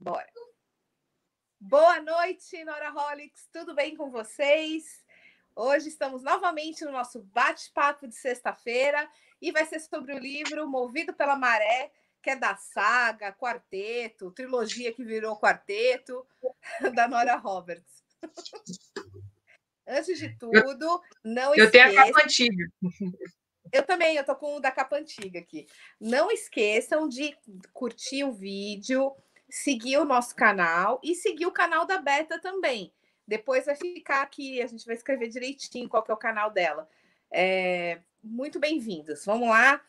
Bora. Boa noite, Noraholics. Tudo bem com vocês? Hoje estamos novamente no nosso bate-papo de sexta-feira e vai ser sobre o livro Movido pela Maré, que é da saga, quarteto, trilogia que virou quarteto, da Nora Roberts. Antes de tudo, não esqueça... Eu tenho a capa antiga. Eu também, eu tô com o da capa antiga aqui. Não esqueçam de curtir o vídeo, seguir o nosso canal e seguir o canal da Beta também. Depois vai ficar aqui, a gente vai escrever direitinho qual que é o canal dela. Muito bem-vindos. Vamos lá.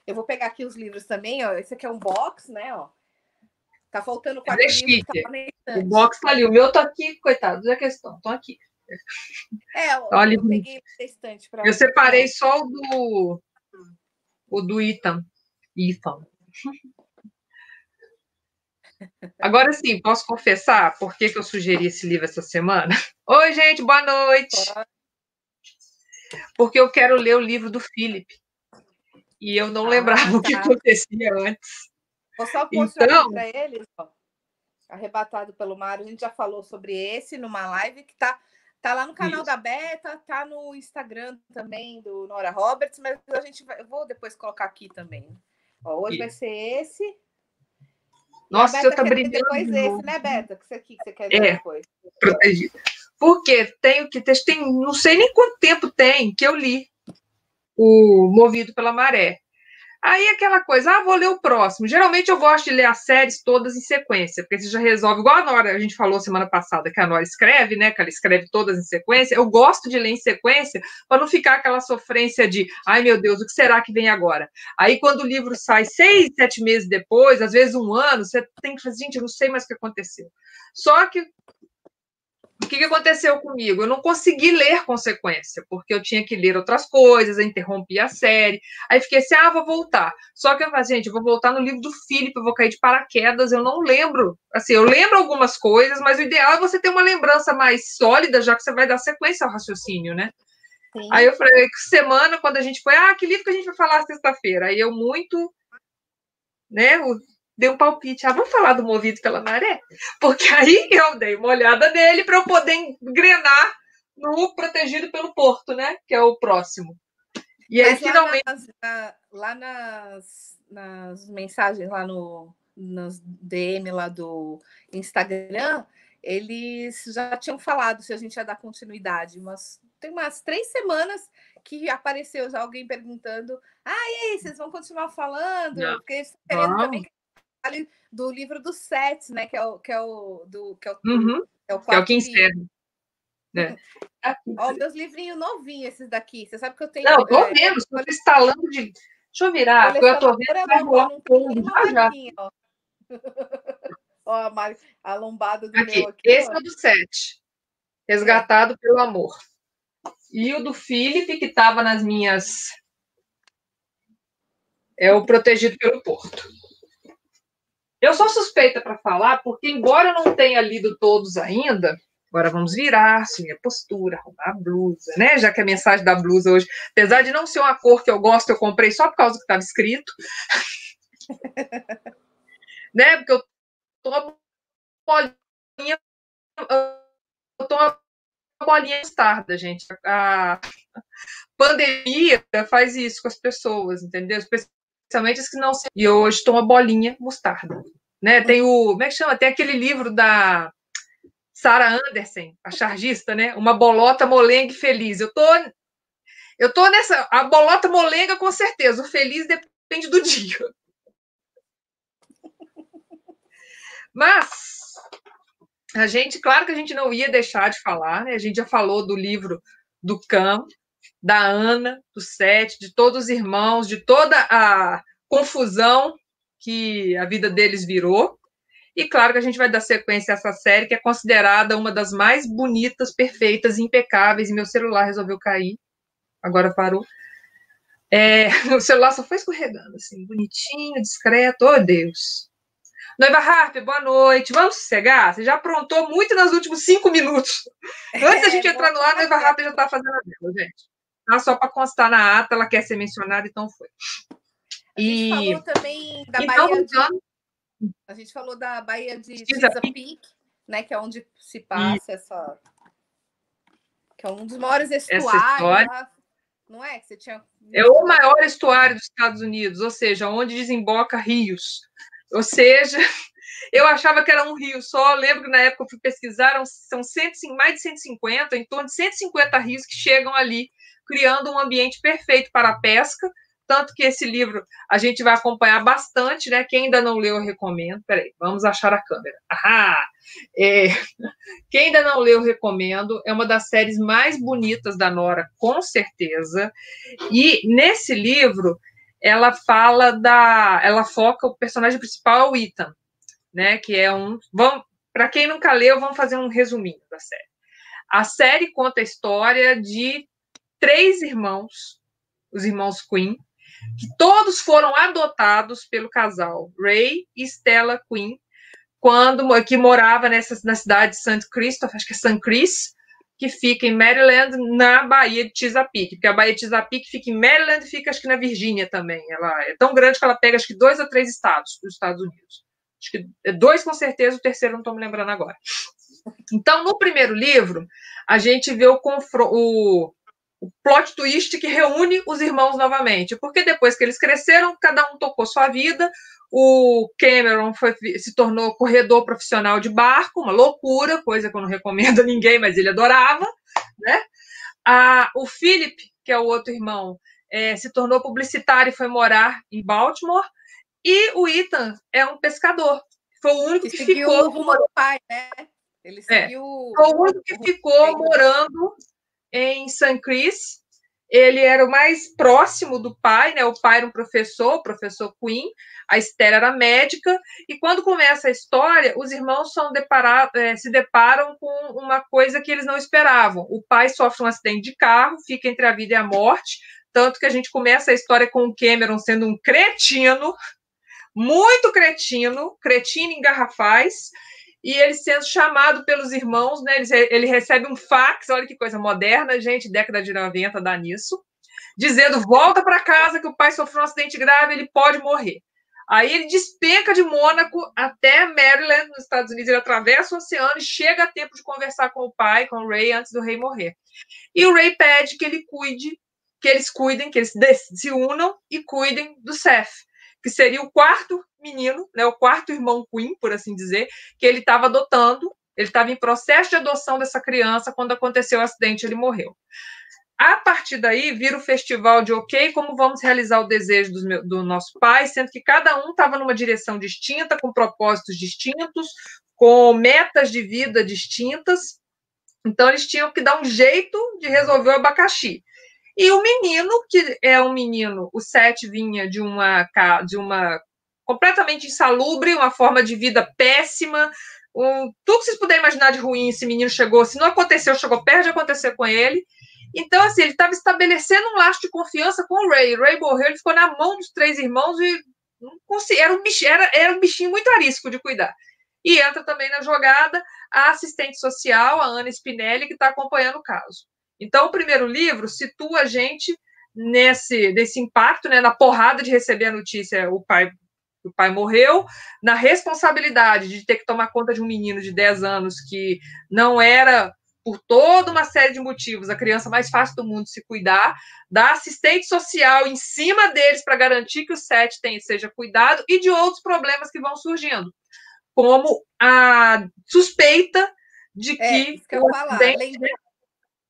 Eu vou pegar aqui os livros também, ó. Esse aqui é um box, né? Ó. Tá faltando o quarto livro que tá na estante. O box tá ali. O meu tá aqui, coitado, já questão. Estão aqui. Eu peguei a estante para. Eu separei só o do Ethan. Agora sim, posso confessar por que eu sugeri esse livro essa semana? Oi, gente, boa noite. Porque eu quero ler o livro do Philip. E eu não lembrava o que acontecia antes. Vou só mostrar aqui para eles, ó. Arrebatado pelo Mar. A gente já falou sobre esse numa live que tá lá no canal da Beta, tá no Instagram também do Nora Roberts, mas eu vou depois colocar aqui também. Ó, hoje vai ser esse. Nossa, você tá brilhando. Depois esse, né, Beta? Que você quer ver depois. Protegido. Porque tenho que ter, não sei nem quanto tempo tem que eu li o Movido pela Maré. Aí aquela coisa, vou ler o próximo. Geralmente eu gosto de ler as séries todas em sequência, porque você já resolve, igual a Nora, a gente falou semana passada que a Nora escreve, né? Que ela escreve todas em sequência. Eu gosto de ler em sequência para não ficar aquela sofrência de, ai meu Deus, o que será que vem agora? Aí quando o livro sai 6, 7 meses depois, às vezes 1 ano, você tem que fazer, gente, eu não sei mais o que aconteceu. Só que o que aconteceu comigo? Eu não consegui ler com sequência, porque eu tinha que ler outras coisas, eu interrompi a série, aí fiquei assim, vou voltar. Só que eu falei, gente, eu vou voltar no livro do Philip, eu vou cair de paraquedas, eu não lembro. Assim, eu lembro algumas coisas, mas o ideal é você ter uma lembrança mais sólida, já que você vai dar sequência ao raciocínio, né? Sim. Aí eu falei, que semana, quando a gente foi, que livro que a gente vai falar sexta-feira? Aí eu muito, né, dei um palpite, vamos falar do Movido pela Maré? Porque aí eu dei uma olhada nele para eu poder engrenar no Protegido pelo Porto, né? Que é o próximo. E aí, finalmente... Lá nas mensagens, lá nos DM lá do Instagram, eles já tinham falado se a gente ia dar continuidade. Tem umas 3 semanas que apareceu já alguém perguntando, e aí, vocês vão continuar falando? Não. Porque eles estão querendo também que fale do livro do Sete, né? Que é o quarto livro. Ó, meus livrinhos novinhos, esses daqui. Você sabe que eu tenho... Não, tô vendo, estou instalando de... Deixa eu virar, porque eu tô vendo que vai rolar um pouco já. Ó, a lombada do aqui, meu aqui. Esse é o do 7, Resgatado pelo Amor. E o do Philip, que estava nas minhas... É o Protegido pelo Porto. Eu sou suspeita para falar, porque embora eu não tenha lido todos ainda, agora vamos virar, assumir a postura, arrumar a blusa, né? Já que a mensagem da blusa hoje, apesar de não ser uma cor que eu gosto, eu comprei só por causa do que estava escrito. Né? Porque eu tô uma bolinha mostarda, gente. A pandemia faz isso com as pessoas, entendeu? Especialmente as que não se... E hoje estou uma bolinha mostarda. Né? Tem como é que chama? Tem aquele livro da Sarah Anderson, a chargista, né? Uma bolota molenga feliz. Eu tô nessa... A bolota molenga, com certeza. O feliz depende do dia. Mas claro que a gente não ia deixar de falar, né? A gente já falou do livro do Cam, da Ana, do Sete, de todos os irmãos, de toda a confusão que a vida deles virou. E claro que a gente vai dar sequência a essa série, que é considerada uma das mais bonitas, perfeitas, impecáveis, e meu celular resolveu cair. Agora parou. O celular só foi escorregando, assim, bonitinho, discreto. Oh, Deus. Noiva Harp, boa noite. Vamos sossegar? Você já aprontou muito nos últimos 5 minutos. Antes da gente entrar no ar, a Noiva Harp já está fazendo a dela, gente. Tá? Só para constar na ata, ela quer ser mencionada, então foi. A gente falou também da então, Bahia de... A gente falou da Baía de Chesapeake, né? Que é onde se passa essa... Que é um dos maiores estuários lá, não é? Que você tinha... É o maior estuário dos Estados Unidos, ou seja, onde desemboca rios. Ou seja, eu achava que era um rio só. Eu lembro que na época eu fui pesquisar, são mais de 150, em torno de 150 rios que chegam ali, criando um ambiente perfeito para a pesca. Tanto que esse livro a gente vai acompanhar bastante, né? Quem ainda não leu, eu recomendo. Peraí, vamos achar a câmera. Quem ainda não leu, eu recomendo. É uma das séries mais bonitas da Nora, com certeza. E nesse livro, ela foca, o personagem principal é o Ethan, né? Que é para quem nunca leu, vamos fazer um resuminho da série. A série conta a história de 3 irmãos, os irmãos Quinn, que todos foram adotados pelo casal Ray e Stella Quinn, que morava na cidade de St. Christopher, acho que é St. Chris, que fica em Maryland, na Baía de Chesapeake, porque a Baía de Chesapeake fica em Maryland e fica, acho que na Virgínia também. Ela é tão grande que ela pega, acho que 2 ou 3 estados dos Estados Unidos. Acho que 2 com certeza, o terceiro não estou me lembrando agora. Então, no primeiro livro, a gente vê o plot twist que reúne os irmãos novamente, porque depois que eles cresceram, cada um tocou sua vida. O Cameron se tornou corredor profissional de barco, uma loucura, coisa que eu não recomendo a ninguém, mas ele adorava, né? O Philip, que é o outro irmão, se tornou publicitário e foi morar em Baltimore, e o Ethan é um pescador. Foi o único que ficou... o rumo do pai, né? Ele seguiu... Foi o único que ficou morando em St. Chris. Ele era o mais próximo do pai, né? O pai era um professor, o professor Quinn, a Esther era médica, e quando começa a história, os irmãos se deparam com uma coisa que eles não esperavam. O pai sofre um acidente de carro, fica entre a vida e a morte, tanto que a gente começa a história com o Cameron sendo um cretino, muito cretino em garrafais, e ele sendo chamado pelos irmãos, né? Ele recebe um fax, olha que coisa moderna, gente, década de 90 dá nisso, dizendo, volta para casa que o pai sofreu um acidente grave, ele pode morrer. Aí ele despenca de Mônaco até Maryland, nos Estados Unidos, ele atravessa o oceano e chega a tempo de conversar com o pai, com o Ray, antes do Ray morrer. E o Ray pede que eles cuidem, que eles se unam e cuidem do Seth, que seria o quarto menino, né, o quarto irmão Quinn, por assim dizer, que ele estava adotando. Ele estava em processo de adoção dessa criança quando aconteceu o acidente, ele morreu. A partir daí, vira o festival de OK, como vamos realizar o desejo do nosso pai, sendo que cada um estava numa direção distinta, com propósitos distintos, com metas de vida distintas. Então, eles tinham que dar um jeito de resolver o abacaxi. E o menino, que é um menino, o Seth vinha de uma completamente insalubre, uma forma de vida péssima, tudo que vocês puderem imaginar de ruim, esse menino chegou, se não aconteceu, chegou perto de acontecer com ele. Então, assim, ele estava estabelecendo um laço de confiança com o Ray. O Ray morreu, ele ficou na mão dos 3 irmãos e era um bichinho muito arisco de cuidar. E entra também na jogada a assistente social, a Ana Spinelli, que está acompanhando o caso. Então, o primeiro livro situa a gente nesse impacto, né, na porrada de receber a notícia, o pai morreu, na responsabilidade de ter que tomar conta de um menino de 10 anos que não era, por toda uma série de motivos, a criança mais fácil do mundo se cuidar, da assistente social em cima deles para garantir que o Seth seja cuidado, e de outros problemas que vão surgindo, como a suspeita de que... Isso que eu ia falar.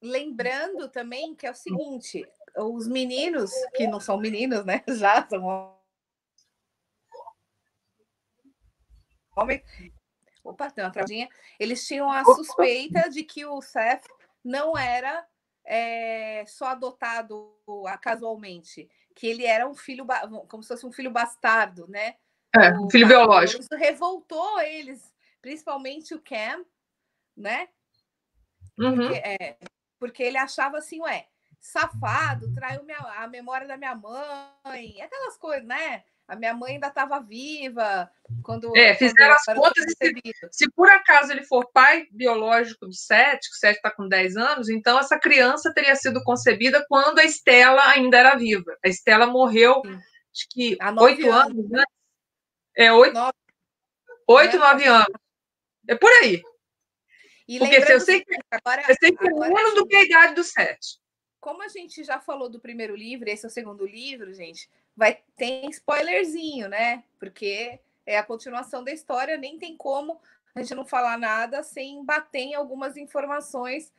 Lembrando também que é o seguinte, os meninos, que não são meninos, né? Já são homens. Opa, tem uma travadinha. Eles tinham a suspeita de que o Seth não era só adotado casualmente, que ele era um filho, como se fosse um filho bastardo, né? Um filho biológico. Isso revoltou eles, principalmente o Cam, né? Porque ele achava assim, safado, traiu a memória da minha mãe, aquelas coisas, né? A minha mãe ainda estava viva quando... fizeram as contas e se por acaso ele for pai biológico do Seth, que o Seth está com 10 anos, então essa criança teria sido concebida quando a Stella ainda era viva. A Stella morreu, acho que 8 anos, né? 8 8, 9 anos. É por aí. E porque eu sei que, agora, eu sei que é menos do que a idade do 7. Como a gente já falou do primeiro livro, esse é o segundo livro, gente, tem spoilerzinho, né? Porque é a continuação da história, nem tem como a gente não falar nada sem bater em algumas informações.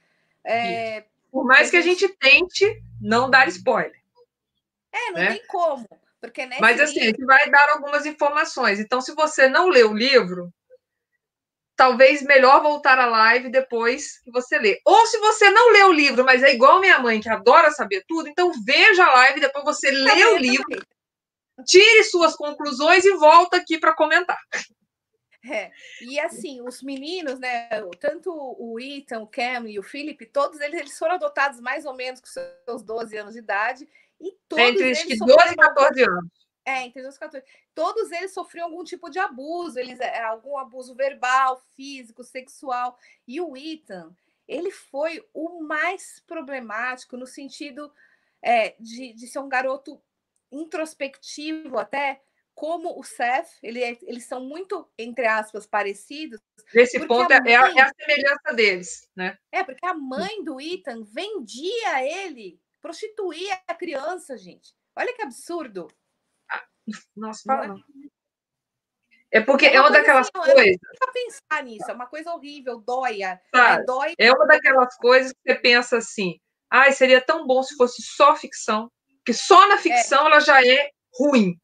Por mais que a gente tente não dar spoiler. Não tem como. Porque Mas assim, a gente vai dar algumas informações. Então, se você não lê o livro, talvez melhor voltar à live depois que você lê. Ou se você não lê o livro, mas é igual minha mãe, que adora saber tudo, então veja a live, depois você lê o livro, tire suas conclusões e volta aqui para comentar. E assim, os meninos, né? Tanto o Ethan, o Cam e o Philip, todos eles foram adotados mais ou menos com seus 12 anos de idade. E todos entre eles que 12 e 14 anos. Entre 12 e 14. Todos eles sofriam algum tipo de abuso, algum abuso verbal, físico, sexual. E o Ethan, ele foi o mais problemático no sentido de ser um garoto introspectivo até, como o Seth, eles são muito, entre aspas, parecidos. Nesse ponto é a semelhança deles, né? Porque a mãe do Ethan vendia ele, prostituía a criança, gente. Olha que absurdo. Nossa, fala não. É porque é uma daquelas assim, coisas. Não dá pensar nisso, é uma coisa horrível, dói. Dói. É uma daquelas coisas que você pensa assim: seria tão bom se fosse só ficção, porque só na ficção ela já é ruim.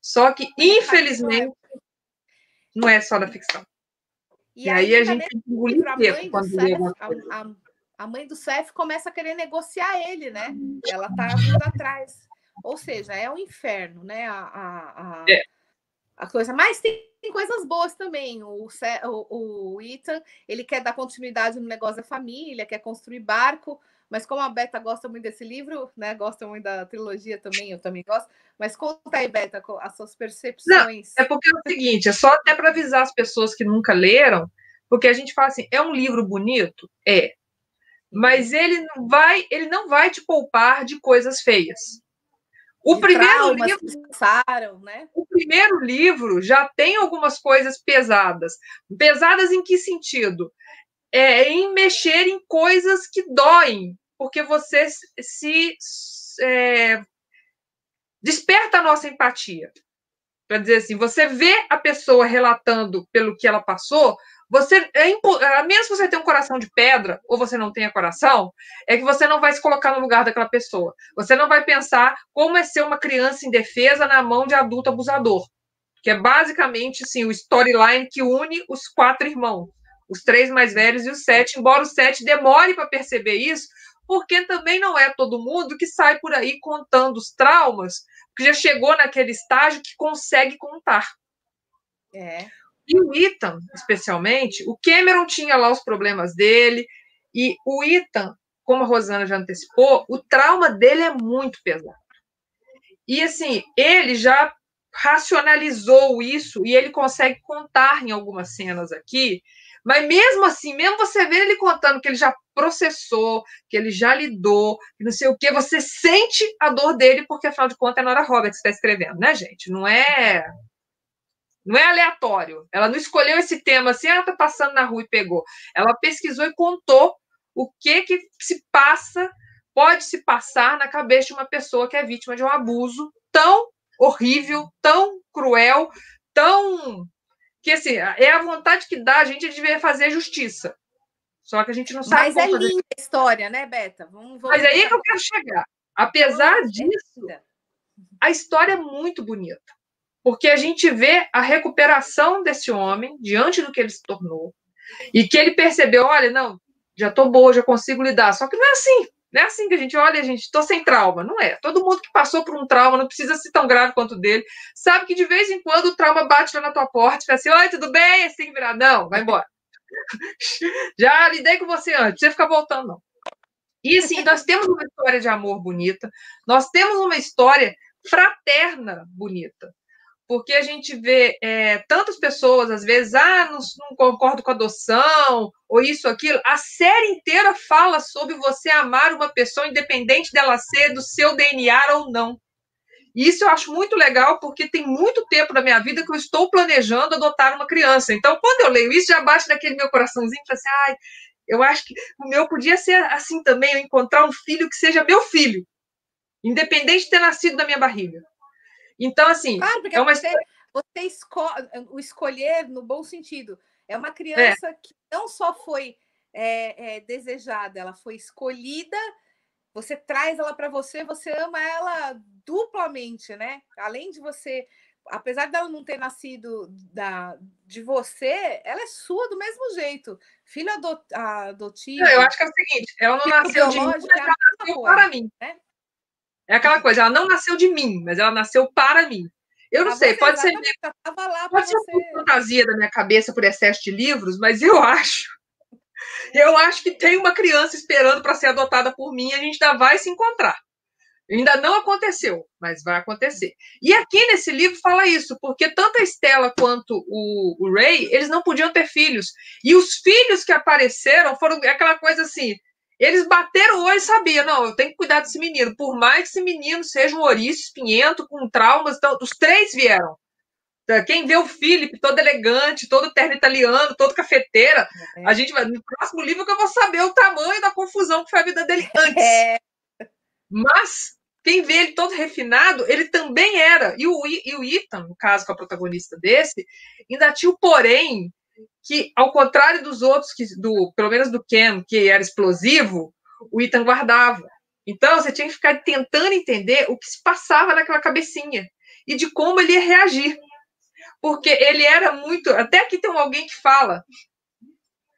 Só que, infelizmente, não é só na ficção. E aí a gente engoliu seco quando lê alguma coisa. A mãe do Seth começa a querer negociar ele, né? Ela tá vindo atrás. Ou seja, é um inferno, né? A coisa. Mas tem coisas boas também. O Ethan, ele quer dar continuidade no negócio da família, quer construir barco. Mas como a Beta gosta muito desse livro, né? Gosta muito da trilogia também, eu também gosto. Mas conta aí, Beta, as suas percepções. Não, é porque é o seguinte, é só até para avisar as pessoas que nunca leram, porque a gente fala assim, é um livro bonito? É. Mas ele não vai te poupar de coisas feias. O primeiro livro, passaram, né? O primeiro livro já tem algumas coisas pesadas. Pesadas em que sentido? Em mexer em coisas que doem, porque você desperta a nossa empatia. Para dizer assim, você vê a pessoa relatando pelo que ela passou, a menos que você tenha um coração de pedra, ou você não tenha coração, é que você não vai se colocar no lugar daquela pessoa. Você não vai pensar como é ser uma criança indefesa na mão de adulto abusador. Que é basicamente assim, o storyline que une os 4 irmãos. Os 3 mais velhos e os 7, embora o 7 demore para perceber isso, porque também não é todo mundo que sai por aí contando os traumas, que já chegou naquele estágio que consegue contar. E o Ethan, especialmente, o Cameron tinha lá os problemas dele, e o Ethan, como a Rosana já antecipou, o trauma dele é muito pesado. E, assim, ele já racionalizou isso, e ele consegue contar em algumas cenas aqui, mas mesmo assim, mesmo você vê ele contando que ele já processou, que ele já lidou, que não sei o quê, você sente a dor dele, porque, afinal de contas, é Nora Roberts que está escrevendo, né, gente? Não é aleatório. Ela não escolheu esse tema assim, tá passando na rua e pegou. Ela pesquisou e contou o que pode se passar na cabeça de uma pessoa que é vítima de um abuso tão horrível, tão cruel, tão... que, assim, é a vontade que dá a gente de fazer justiça. Só que a gente não sabe como fazer. Mas é linda a história, né, Beta? Mas aí é que eu quero chegar. Apesar disso, a história é muito bonita. Porque a gente vê a recuperação desse homem diante do que ele se tornou. E que ele percebeu, olha, não, já tô boa, já consigo lidar. Só que não é assim. Não é assim que a gente olha, gente, tô sem trauma. Não é. Todo mundo que passou por um trauma, não precisa ser tão grave quanto o dele, sabe que de vez em quando o trauma bate lá na tua porta e fala assim, oi, tudo bem? Assim, virar, não, vai embora. Já lidei com você antes, não precisa ficar voltando, não. E assim, nós temos uma história de amor bonita, nós temos uma história fraterna bonita. Porque a gente vê tantas pessoas, às vezes, não concordo com a adoção, ou isso, aquilo. A série inteira fala sobre você amar uma pessoa, independente dela ser do seu DNA ou não. E isso eu acho muito legal, porque tem muito tempo na minha vida que eu estou planejando adotar uma criança. Então, quando eu leio isso, já bate naquele meu coraçãozinho, e fala assim, ai, eu acho que o meu podia ser assim também, eu encontrar um filho que seja meu filho, independente de ter nascido da minha barriga. Então, assim, claro, porque é uma história... você escolhe, o escolher no bom sentido. É uma É, criança que não só foi desejada, ela foi escolhida. Você traz ela para você, você ama ela duplamente, né? Além de você, apesar dela não ter nascido de você, ela é sua do mesmo jeito. Filho não, eu adotivo, acho que é o seguinte, ela não filho nasceu de mim, biológico mas é a ela mesma nasceu coisa, para mim. né? É aquela coisa, ela não nasceu de mim, mas ela nasceu para mim. Eu não Para sei, você, exatamente, ela estava lá para pode ser você. uma fantasia da minha cabeça por excesso de livros, mas eu acho que tem uma criança esperando para ser adotada por mim e a gente ainda vai se encontrar. Ainda não aconteceu, mas vai acontecer. E aqui nesse livro fala isso, porque tanto a Stella quanto o Ray, eles não podiam ter filhos. E os filhos que apareceram foram aquela coisa assim, eles bateram o olho e sabiam, não, eu tenho que cuidar desse menino. Por mais que esse menino seja um ouriço, espinhento, com traumas, então, os três vieram. Quem vê o Philip todo elegante, todo terno italiano, todo cafeteira, a gente vai no próximo livro que eu vou saber o tamanho da confusão que foi a vida dele antes. É. Mas quem vê ele todo refinado, ele também era. E o Ethan, no caso, que é o protagonista desse, ainda tinha o porém que, ao contrário dos outros, pelo menos do Ken, que era explosivo, o Ethan guardava. Então, você tinha que ficar tentando entender o que se passava naquela cabecinha e de como ele ia reagir. Porque ele era muito... Até aqui tem alguém que fala,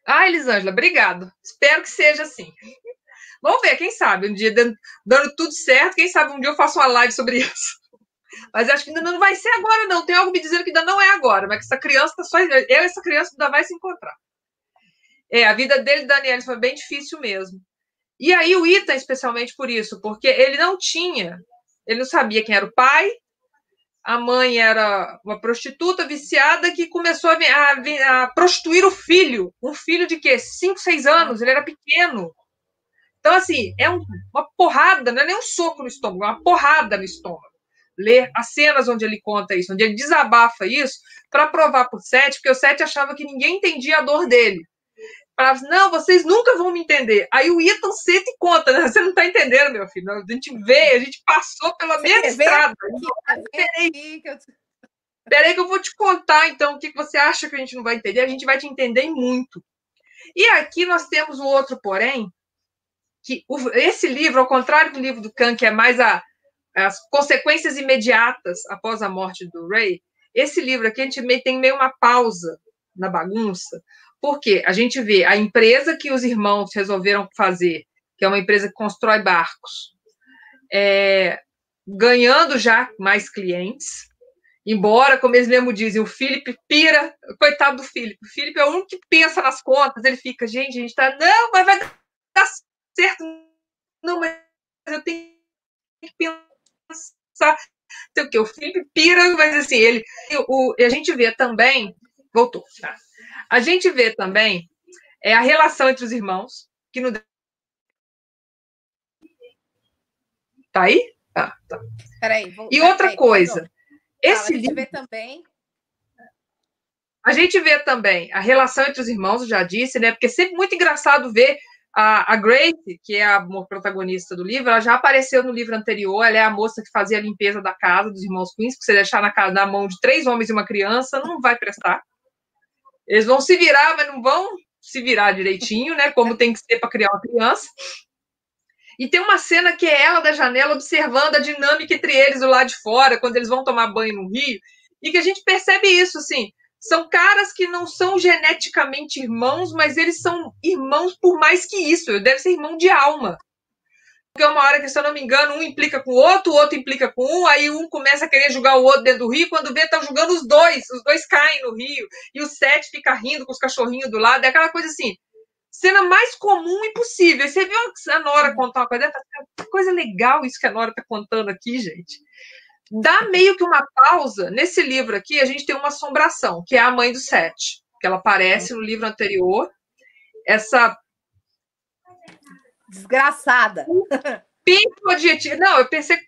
ah, Elisângela, obrigado. Espero que seja assim. Vamos ver, quem sabe, um dia dando tudo certo, quem sabe um dia eu faço uma live sobre isso. Mas acho que ainda não vai ser agora, não. Tem algo me dizendo que ainda não é agora, mas que essa criança tá só. Eu e essa criança ainda vai se encontrar. A vida dele e Daniela foi bem difícil mesmo. E aí o Ethan, especialmente por isso, porque ele não sabia quem era o pai, a mãe era uma prostituta viciada que começou a prostituir o filho. Um filho de quê? 5, 6 anos, ele era pequeno. Então, assim, uma porrada, não é nem um soco no estômago, é uma porrada no estômago. Ler as cenas onde ele conta isso, onde ele desabafa isso, para provar para o Seth, porque o Seth achava que ninguém entendia a dor dele. Falava assim, não, vocês nunca vão me entender. Aí o Ethan senta e conta, né? Você não está entendendo, meu filho. A gente veio, a gente passou pela mesma estrada. Peraí que eu vou te contar, então, o que você acha que a gente não vai entender. A gente vai te entender muito. E aqui nós temos um outro porém, que esse livro, ao contrário do livro do Khan, que é mais as consequências imediatas após a morte do Ray, esse livro aqui a gente tem meio uma pausa na bagunça, porque a gente vê a empresa que os irmãos resolveram fazer, que é uma empresa que constrói barcos, ganhando já mais clientes, embora, como eles mesmo dizem, o Philip pira, coitado do Philip. O Philip é o único que pensa nas contas, ele fica, gente, a gente tá, não, mas vai dar certo, não, mas eu tenho que pensar, sei o que, o Philip pira, mas assim, a gente vê também, voltou, tá? A gente vê também a relação entre os irmãos, que não... Tá aí? Tá. Peraí, e outra coisa, esse livro... vê também... A gente vê também a relação entre os irmãos, eu já disse, né? Porque é sempre muito engraçado ver a Grace, que é a protagonista do livro, ela já apareceu no livro anterior, ela é a moça que fazia a limpeza da casa dos irmãos Queens, que você deixar na mão de 3 homens e uma criança, não vai prestar. Eles vão se virar, mas não vão se virar direitinho, né? Como tem que ser para criar uma criança. E tem uma cena que é ela da janela observando a dinâmica entre eles do lado de fora, quando eles vão tomar banho no rio, e que a gente percebe isso, assim, são caras que não são geneticamente irmãos, mas eles são irmãos por mais que isso, deve ser irmão de alma. Porque uma hora que, se eu não me engano, um implica com o outro implica com um, aí um começa a querer julgar o outro dentro do rio, quando vê, estão julgando os dois caem no rio, e o Seth fica rindo com os cachorrinhos do lado, é aquela coisa assim, cena mais comum e possível. Você viu a Nora contar uma coisa, que coisa legal isso que a Nora está contando aqui, gente. Dá meio que uma pausa. Nesse livro aqui, a gente tem uma assombração, que é a mãe do Seth, que ela aparece no livro anterior. Essa desgraçada. Penso adjetivo. Não, eu pensei.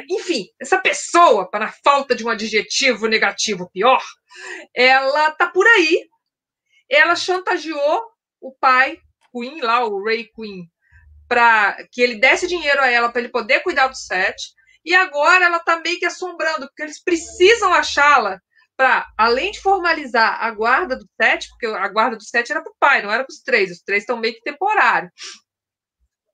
enfim, essa pessoa, para a falta de um adjetivo negativo pior, ela tá por aí. Ela chantageou o pai, Queen, lá, o Ray Queen, para que ele desse dinheiro a ela para ele poder cuidar do Seth. E agora ela tá meio que assombrando, porque eles precisam achá-la para, além de formalizar a guarda do Seth, porque a guarda do Seth era pro pai, não era pros três. Os três estão meio que temporários.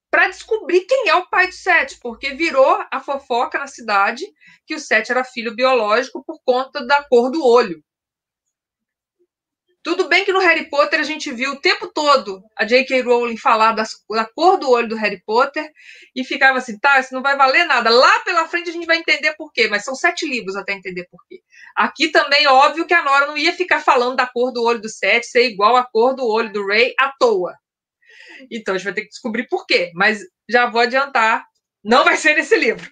Para descobrir quem é o pai do Seth, porque virou a fofoca na cidade que o Seth era filho biológico por conta da cor do olho. Tudo bem que no Harry Potter a gente viu o tempo todo a J.K. Rowling falar da cor do olho do Harry Potter e ficava assim, tá, isso não vai valer nada. Lá pela frente a gente vai entender por quê, mas são 7 livros até entender por quê. Aqui também, óbvio que a Nora não ia ficar falando da cor do olho do Seth ser igual à cor do olho do Ray à toa. Então a gente vai ter que descobrir por quê, mas já vou adiantar, não vai ser nesse livro.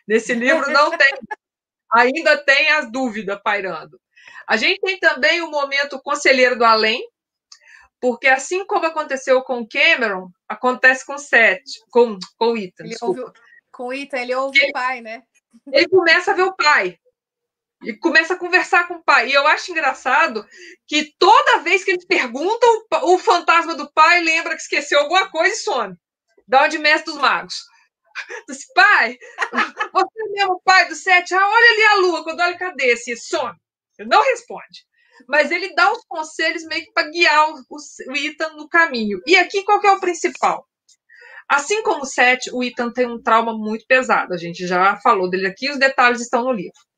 Nesse livro não tem, ainda tem as dúvidas pairando. A gente tem também o momento conselheiro do além, porque assim como aconteceu com o Cameron, acontece com o Seth, com o Ethan, com o Ethan, ele ouve o pai, né? Ele começa a ver o pai. E começa a conversar com o pai. E eu acho engraçado que toda vez que ele pergunta, o fantasma do pai lembra que esqueceu alguma coisa e some. Da onde mestre dos magos. Diz, pai, você é mesmo o pai do Seth? Ah, olha ali a lua. Quando olha, cadê? Assim, some. Ele não responde. Mas ele dá os conselhos meio que para guiar o Ethan no caminho. E aqui, qual que é o principal? Assim como o Seth, o Ethan tem um trauma muito pesado. A gente já falou dele aqui, os detalhes estão no livro.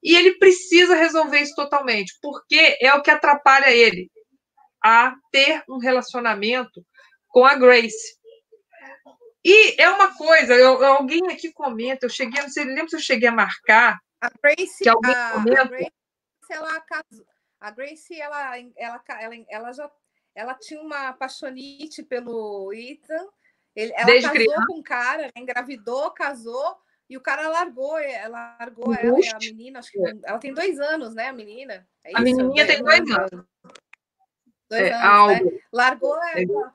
E ele precisa resolver isso totalmente, porque é o que atrapalha ele a ter um relacionamento com a Grace. E é uma coisa, alguém aqui comenta, eu cheguei, não sei, lembro se eu cheguei a marcar. A Grace, que alguém comenta. A Grace, ela casou. A Grace, ela tinha uma apaixonite pelo Ethan. Ela Desde casou criança. com o cara, engravidou, casou, e o cara largou ela e a menina, acho que ela tem 2 anos, né, a menina? É a menininha tem 2 anos. 2 anos, né? Largou ela.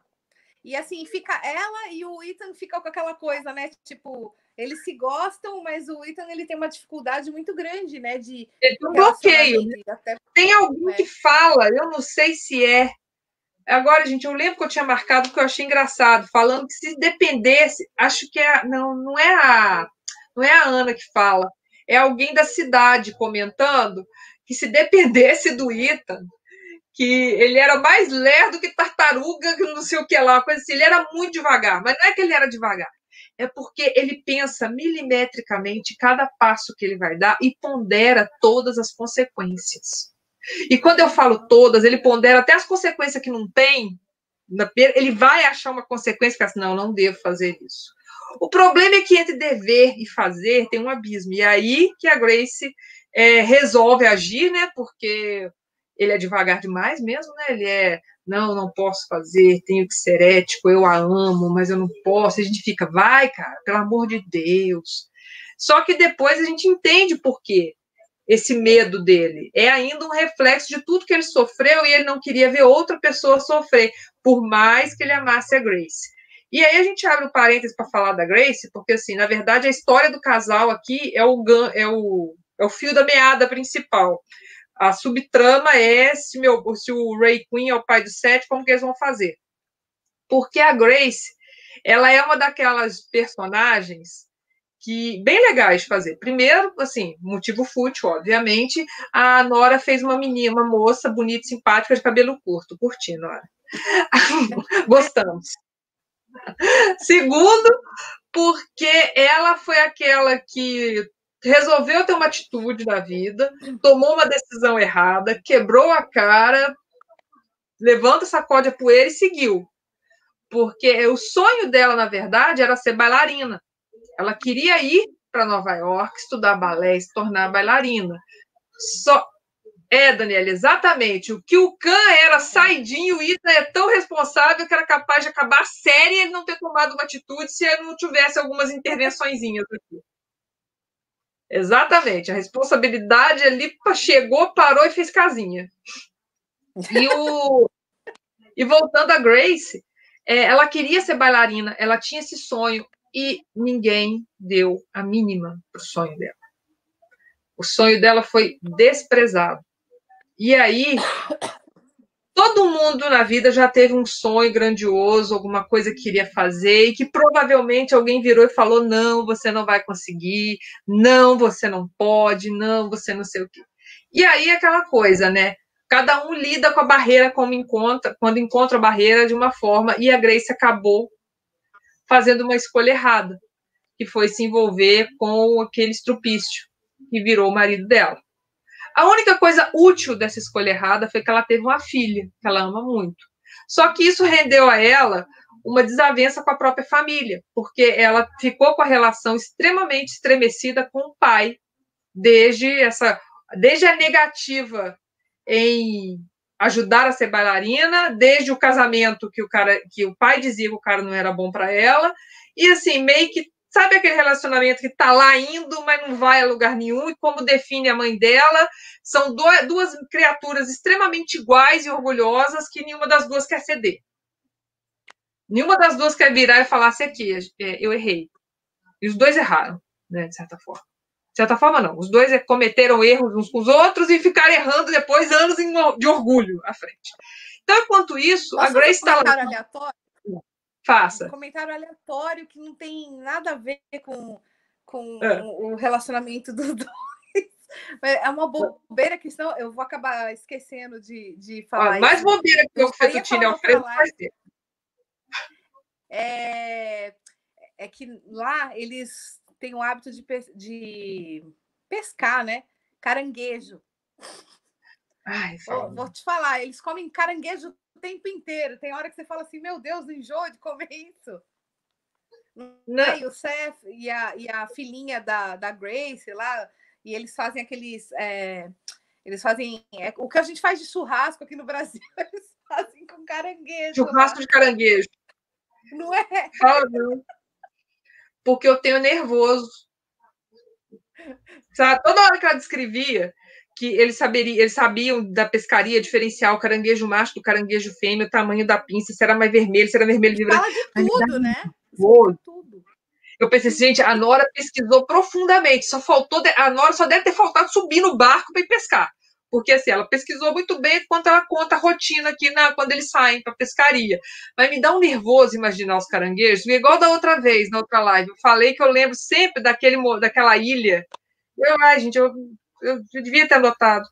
E assim, fica ela e o Ethan ficam com aquela coisa, né? Tipo, eles se gostam, mas o Ethan ele tem uma dificuldade muito grande, né? Ele tem um bloqueio. Né? Tem alguém que fala, eu não sei se é. Agora, gente, eu lembro que eu tinha marcado porque eu achei engraçado, falando que se dependesse, acho que não é a Ana que fala, é alguém da cidade comentando que se dependesse do Ethan, que ele era mais lerdo que tartaruga, que não sei o que lá, coisa assim, ele era muito devagar, mas não é que ele era devagar, é porque ele pensa milimetricamente cada passo que ele vai dar e pondera todas as consequências. E quando eu falo todas, ele pondera até as consequências que não tem, ele vai achar uma consequência e fala assim, não devo fazer isso. O problema é que entre dever e fazer tem um abismo, e aí que a Grace resolve agir, né, porque ele é devagar demais mesmo, né? Ele não posso fazer, tenho que ser ético, eu a amo, mas eu não posso. A gente fica, vai, cara, pelo amor de Deus. Só que depois a gente entende por quê. Esse medo dele é ainda um reflexo de tudo que ele sofreu e ele não queria ver outra pessoa sofrer, por mais que ele amasse a Grace. E aí a gente abre um parênteses para falar da Grace, porque, assim, na verdade, a história do casal aqui é o fio da meada principal. A subtrama é se o Ray Queen é o pai do Seth, como que eles vão fazer? Porque a Grace, ela é uma daquelas personagens que bem legais de fazer. Primeiro, assim, motivo fútil, obviamente, a Nora fez uma moça bonita, simpática, de cabelo curto. Curti, Nora. Gostamos. Segundo, porque ela foi aquela que resolveu ter uma atitude na vida, tomou uma decisão errada, quebrou a cara, levanta, sacode a poeira e seguiu. Porque o sonho dela, na verdade, era ser bailarina. Ela queria ir para Nova York, estudar balé e se tornar bailarina. Daniela, exatamente. O que o Khan era saidinho, o Ethan é tão responsável que era capaz de acabar a série e ele não ter tomado uma atitude se ele não tivesse algumas intervençõezinhas aqui. Exatamente. A responsabilidade ali chegou, parou e fez casinha. E voltando a Grace, ela queria ser bailarina, ela tinha esse sonho. e ninguém deu a mínima para o sonho dela. O sonho dela foi desprezado. E aí, todo mundo na vida já teve um sonho grandioso, alguma coisa que queria fazer, e que provavelmente alguém virou e falou: não, você não vai conseguir, não, você não pode, não, você não sei o quê. E aí, aquela coisa, né? Cada um lida com a barreira quando encontra a barreira de uma forma, e a Grace acabou fazendo uma escolha errada, que foi se envolver com aquele estrupício, que virou o marido dela. A única coisa útil dessa escolha errada foi que ela teve uma filha, que ela ama muito. Só que isso rendeu a ela uma desavença com a própria família, porque ela ficou com a relação extremamente estremecida com o pai, desde a negativa em ajudar a ser bailarina, desde o casamento que o pai dizia que o cara não era bom para ela, e assim, meio que sabe aquele relacionamento que está lá indo, mas não vai a lugar nenhum, e como define a mãe dela, são duas criaturas extremamente iguais e orgulhosas que nenhuma das duas quer ceder. Nenhuma das duas quer virar e falar assim, aqui, eu errei. E os dois erraram, né, de certa forma. De certa forma, não. Os dois cometeram erros uns com os outros e ficaram errando depois anos de orgulho à frente. Então, enquanto isso, a Grace está lá. Aleatório? Faça. Um comentário aleatório que não tem nada a ver com o relacionamento dos dois. É uma bobeira que senão eu vou acabar esquecendo de falar. Mais bobeira que o Fettuccine Alfredo vai ser. É que lá eles têm o hábito de pescar, né? Caranguejo. Ai, vou te falar, eles comem caranguejo o tempo inteiro. Tem hora que você fala assim, meu Deus, enjoo de comer isso. Não. E o Seth e a filhinha da Grace lá, e eles fazem aqueles... eles fazem... o que a gente faz de churrasco aqui no Brasil, eles fazem com caranguejo. Churrasco de caranguejo. Não é? Fala não. Porque eu tenho nervoso. Sabe? Toda hora que ela descrevia que eles sabiam da pescaria diferenciar o caranguejo macho do caranguejo fêmea, o tamanho da pinça, se era mais vermelho, se era vermelho vibrante. Fala de tudo, né? Tudo. Eu pensei assim, gente, a Nora pesquisou profundamente, só faltou, a Nora só deve ter faltado subir no barco para ir pescar, porque assim, ela pesquisou muito bem quanto ela conta a rotina aqui quando eles saem para pescaria, mas me dá um nervoso imaginar os caranguejos, igual da outra vez, na outra live, eu falei que eu lembro sempre daquela ilha, gente, eu devia ter anotado,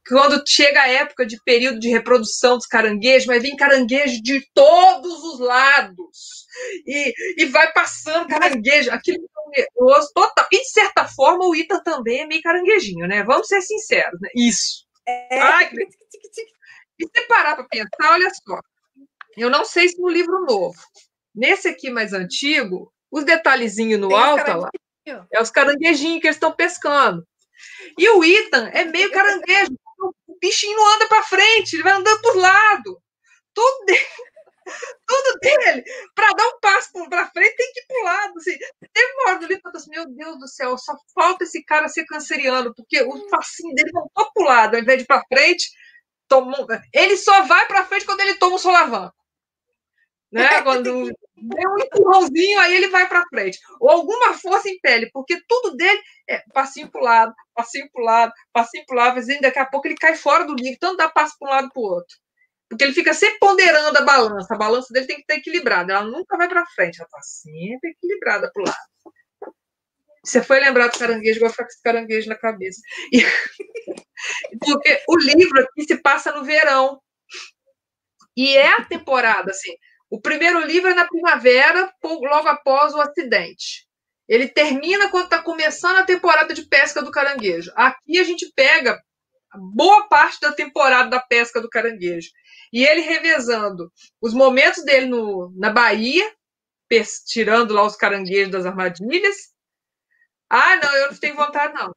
quando chega a época de período de reprodução dos caranguejos, mas vem caranguejo de todos os lados. E vai passando caranguejo. Aquilo é nervoso total. E, de certa forma, o Ethan também é meio caranguejinho, né? Vamos ser sinceros, né? Isso. Ai, e se parar para pensar, olha só. Eu não sei se no livro novo. Nesse aqui mais antigo, os detalhezinhos no alto, lá, é os caranguejinhos que eles estão pescando. E o Ethan é meio caranguejo. O bichinho não anda para frente, ele vai andando por lado. Tudo dele, para dar um passo para frente, tem que ir para o lado. Assim. Teve uma hora do livro que eu falei assim, meu Deus do céu, só falta esse cara ser canceriano, porque o passinho dele não para o lado, ao invés de ir para frente, ele só vai para frente quando ele toma um solavanco. Né? Quando deu um empurrãozinho, aí ele vai para frente. Ou alguma força em pele, porque tudo dele é passinho para o lado, passinho para o lado, passinho para o lado, mas daqui a pouco ele cai fora do livro, tanto dá passo para um lado para o outro. Porque ele fica sempre ponderando a balança dele tem que estar equilibrada, ela nunca vai para frente, ela está sempre equilibrada para o lado. Você foi lembrar do caranguejo, vai ficar com esse caranguejo na cabeça. Porque o livro aqui se passa no verão. E é a temporada, assim. O primeiro livro é na primavera, logo após o acidente. Ele termina quando está começando a temporada de pesca do caranguejo. Aqui a gente pega boa parte da temporada da pesca do caranguejo. E ele revezando os momentos dele na Bahia, tirando lá os caranguejos das armadilhas. Ah, não, eu não tenho vontade, não.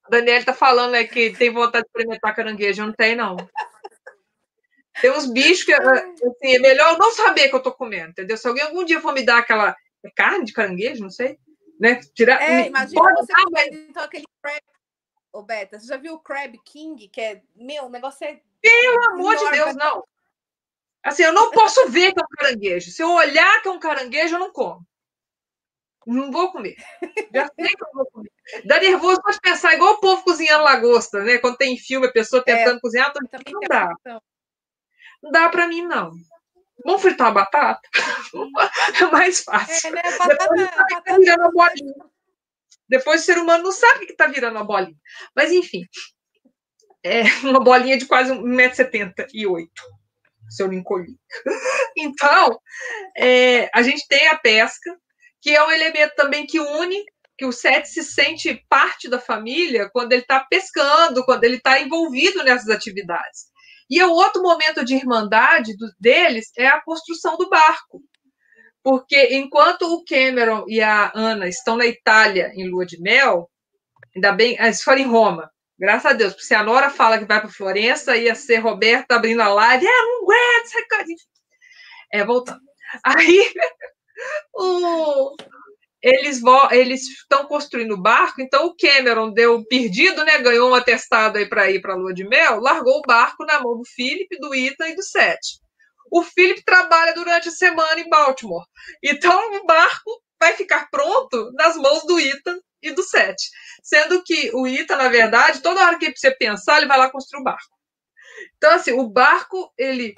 A Daniela está falando que tem vontade de experimentar caranguejo. Eu não tenho, não. Tem uns bichos que assim, é melhor eu não saber que eu tô comendo, entendeu? Se alguém algum dia for me dar aquela carne de caranguejo, não sei, né? Imagina você comendo então aquele crab. Ô, Beta, você já viu o Crab King? Que é, o negócio é... Pelo amor de Deus, não. Assim, eu não posso ver que é um caranguejo. Se eu olhar que é um caranguejo, eu não como. Não vou comer. Já sei que eu vou comer. Dá nervoso pode pensar, igual o povo cozinhando lagosta, né? Quando tem filme, a pessoa tentando cozinhar, não dá. Não dá para mim, não. Vamos fritar a batata? É mais fácil. Né? Batata tá virando a bolinha. Depois o ser humano não sabe que está virando a bolinha. Mas, enfim. É uma bolinha de quase 1,78 m, se eu não encolhi. Então, a gente tem a pesca, que é um elemento também que une, que o Sete se sente parte da família quando ele está pescando, quando ele está envolvido nessas atividades. E o outro momento de irmandade deles é a construção do barco. Porque enquanto o Cameron e a Ana estão na Itália em lua de mel, ainda bem, eles foram em Roma, graças a Deus, porque se a Nora fala que vai para Florença, ia ser Roberta abrindo a live, não aguento, voltando. Aí, eles estão construindo o barco, então o Cameron deu perdido, né? Ganhou um atestado aí para ir para a lua de mel, largou o barco na mão do Philip, do Ethan e do Seth. O Philip trabalha durante a semana em Baltimore, então o barco vai ficar pronto nas mãos do Ethan e do Seth. Sendo que o Ethan, na verdade, toda hora que você pensar, ele vai lá construir o barco. Então, assim, o barco, ele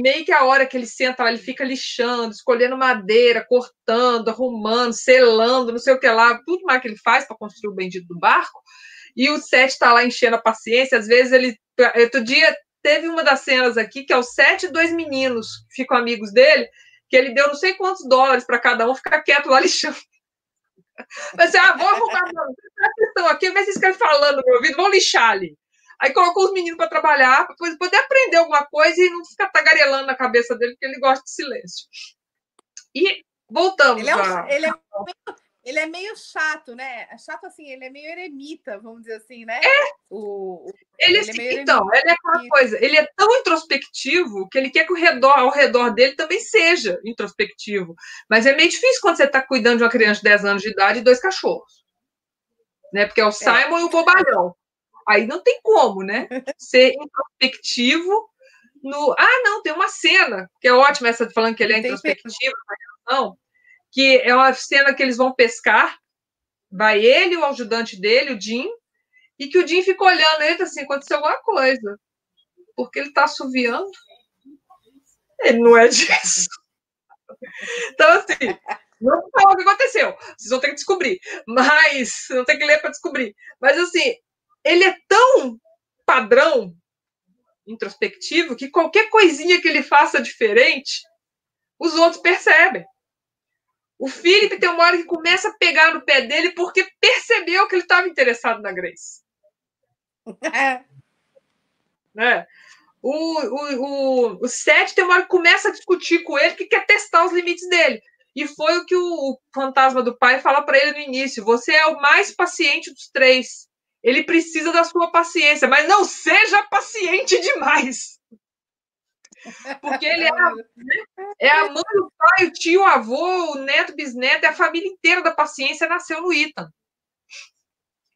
meio que a hora que ele senta lá, ele fica lixando, escolhendo madeira, cortando, arrumando, selando, não sei o que lá, tudo mais que ele faz para construir o bendito do barco. E o Seth está lá enchendo a paciência. Às vezes ele. Outro dia teve uma das cenas aqui que é o Seth e 2 meninos que ficam amigos dele, que ele deu não sei quantos dólares para cada um ficar quieto lá lixando. Mas vou arrumar, mano. Presta aqui, vê se vocês querem falando no meu ouvido, vão lixar ali. Aí colocou os meninos para trabalhar, para poder aprender alguma coisa e não ficar tagarelando na cabeça dele, porque ele gosta de silêncio. E voltamos ele é meio chato, né? Chato assim, ele é meio eremita, vamos dizer assim, né? Ele é aquela coisa, ele é tão introspectivo que ele quer que ao redor dele também seja introspectivo. Mas é meio difícil quando você está cuidando de uma criança de 10 anos de idade e 2 cachorros. Né? Porque é o Simon e o bobalhão. Aí não tem como, né? Ser introspectivo no... não, tem uma cena, que é ótima essa de falando que ele é introspectivo, não, que é uma cena que eles vão pescar, vai ele, o ajudante dele, o Jim, e que o Jim fica olhando ele assim, aconteceu alguma coisa. Porque ele está assoviando. Ele não é disso. Então, assim, não vou falar o que aconteceu. Vocês vão ter que descobrir. Mas, não tem que ler para descobrir. Mas, assim, ele é tão padrão introspectivo que qualquer coisinha que ele faça diferente, os outros percebem. O Philip tem uma hora que começa a pegar no pé dele porque percebeu que ele estava interessado na Grace. Né? O Seth tem uma hora que começa a discutir com ele que quer testar os limites dele. E foi o que o fantasma do pai fala para ele no início. Você é o mais paciente dos 3. Ele precisa da sua paciência, mas não seja paciente demais. Porque ele é a mãe, o pai, o tio, o avô, o neto, o bisneto, a família inteira da paciência nasceu no Ethan.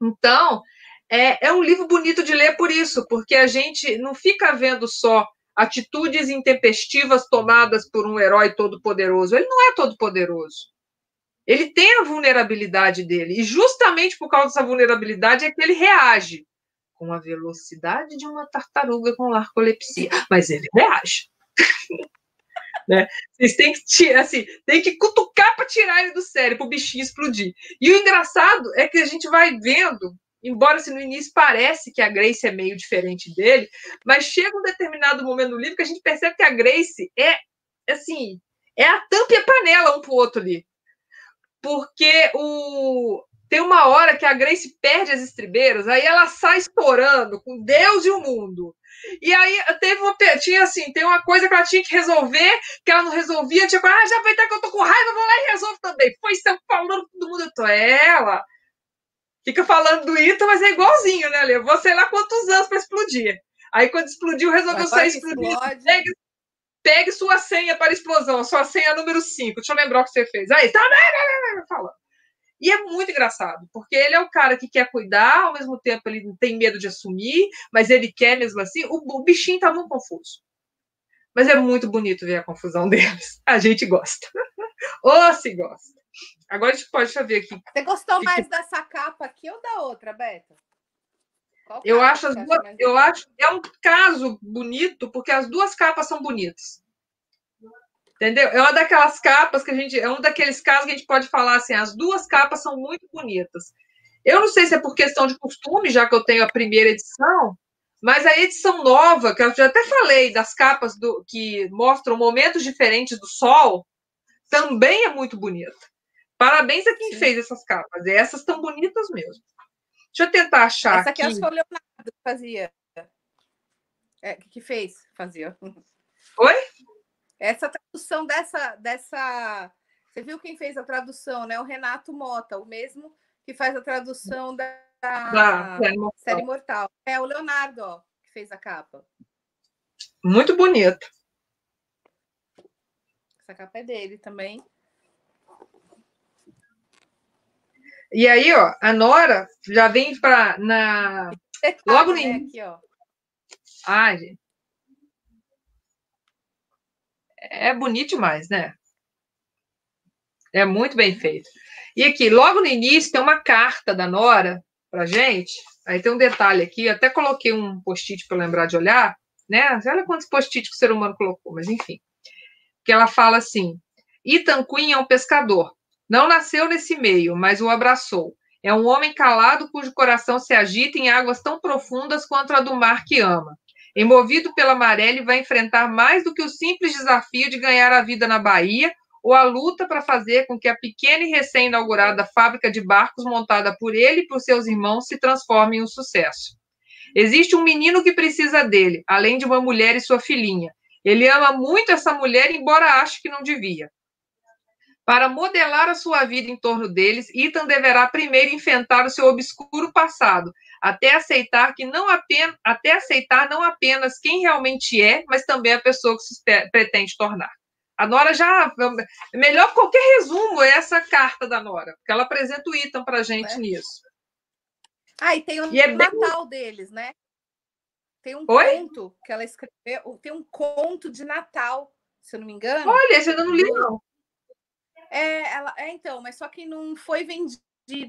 Então, é um livro bonito de ler por isso, porque a gente não fica vendo só atitudes intempestivas tomadas por um herói todo-poderoso. Ele não é todo-poderoso. Ele tem a vulnerabilidade dele, e justamente por causa dessa vulnerabilidade é que ele reage com a velocidade de uma tartaruga com narcolepsia. Mas ele reage. Né? Vocês têm que, assim, tem que cutucar para tirar ele do sério, para o bichinho explodir. E o engraçado é que a gente vai vendo, embora assim, no início parece que a Grace é meio diferente dele, mas chega um determinado momento no livro que a gente percebe que a Grace é a tampa e a panela um para o outro ali. Porque tem uma hora que a Grace perde as estribeiras, aí ela sai estourando com Deus e o mundo. E aí tem uma coisa que ela tinha que resolver, que ela não resolvia, já aproveitar que eu tô com raiva, vou lá e resolvo também. Foi falando com todo mundo, ela fica falando do Ita, mas é igualzinho, né, Lê? Vou sei lá quantos anos para explodir. Aí quando explodiu, resolveu sair explodir. Pegue sua senha para explosão, sua senha número 5. Deixa eu lembrar o que você fez. Aí, tá falando. E é muito engraçado, porque ele é o cara que quer cuidar, ao mesmo tempo ele não tem medo de assumir, mas ele quer mesmo assim. O bichinho tá muito confuso. Mas é muito bonito ver a confusão deles. A gente gosta. Ou se gosta. Agora a gente pode, deixa eu ver aqui. Você gostou mais dessa capa aqui ou da outra, Beto? Eu acho é um caso bonito, porque as duas capas são bonitas. Entendeu? É uma daquelas capas que é um daqueles casos que a gente pode falar assim, as duas capas são muito bonitas. Eu não sei se é por questão de costume, já que eu tenho a primeira edição, mas a edição nova, que eu já até falei das capas que mostram momentos diferentes do sol, também é muito bonita. Parabéns a quem fez essas capas. Essas estão bonitas mesmo. Deixa eu tentar achar essa aqui. Essa aqui foi o Leonardo que fazia. Que fez? Fazia. Oi? Essa tradução dessa... Você viu quem fez a tradução, né? O Renato Mota, o mesmo que faz a tradução da Série Mortal. É o Leonardo, ó, que fez a capa. Muito bonito. Essa capa é dele também. E aí, ó, a Nora já vem para logo no início. Aqui, ó. Ai, gente. É bonito demais, né? É muito bem feito. E aqui, logo no início, tem uma carta da Nora pra gente. Aí tem um detalhe aqui, eu até coloquei um post-it para lembrar de olhar, né? Olha quantos post-it que o ser humano colocou, mas enfim. Que ela fala assim: Ethan Quinn é um pescador. Não nasceu nesse meio, mas o abraçou. É um homem calado cujo coração se agita em águas tão profundas quanto a do mar que ama. Movido pela maré, ele vai enfrentar mais do que o simples desafio de ganhar a vida na Bahia ou a luta para fazer com que a pequena e recém-inaugurada fábrica de barcos montada por ele e por seus irmãos se transforme em um sucesso. Existe um menino que precisa dele, além de uma mulher e sua filhinha. Ele ama muito essa mulher, embora ache que não devia. Para modelar a sua vida em torno deles, Ethan deverá primeiro enfrentar o seu obscuro passado, até aceitar não apenas quem realmente é, mas também a pessoa que se pretende tornar. A Nora já... Melhor que qualquer resumo é essa carta da Nora, porque ela apresenta o Ethan para a gente nisso. E tem o Natal deles, né? Tem um conto que ela escreveu, tem um conto de Natal, se eu não me engano. Olha, esse eu não li, não. Então, mas só que não foi vendido,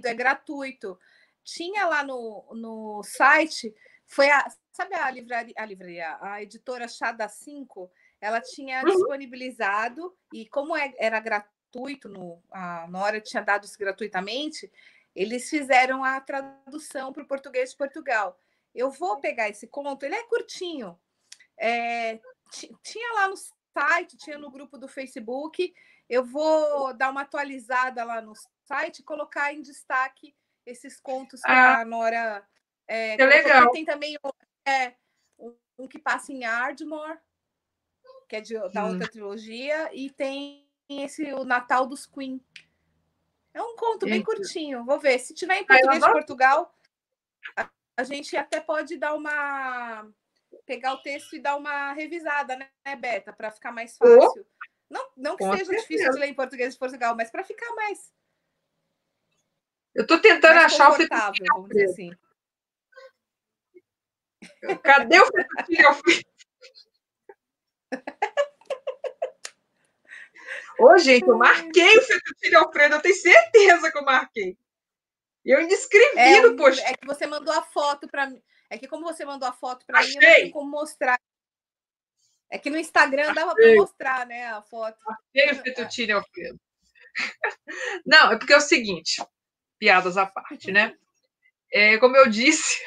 é gratuito. Tinha lá no site, sabe a livraria, a editora Chá da 5, ela tinha disponibilizado, e como era gratuito, na hora tinha dado isso gratuitamente, eles fizeram a tradução para o português de Portugal. Eu vou pegar esse conto, ele é curtinho. Tinha lá no site, tinha no grupo do Facebook. Eu vou dar uma atualizada lá no site e colocar em destaque esses contos que a Nora... é legal. Tem também um que passa em Ardmore, que é da outra trilogia, e tem o Natal dos Queen. É um conto bem curtinho. Vou ver. Se tiver em português de Portugal, a gente até pode pegar o texto e dar uma revisada, né, Beta? Para ficar mais fácil. Não que seja difícil de ler em português de Portugal, mas para ficar mais... Eu estou tentando achar o fettuccine, vamos dizer assim. Cadê o fettuccine Alfredo? Ô, gente, eu marquei o fettuccine Alfredo, eu tenho certeza que eu marquei. Eu ainda escrevi no post. É que você mandou a foto para mim. É que como você mandou a foto para mim, eu não tenho como mostrar. É que no Instagram dava para mostrar, né, a foto. Achei o fettuccine Alfredo. Não, é porque é o seguinte, piadas à parte, né? Como eu disse,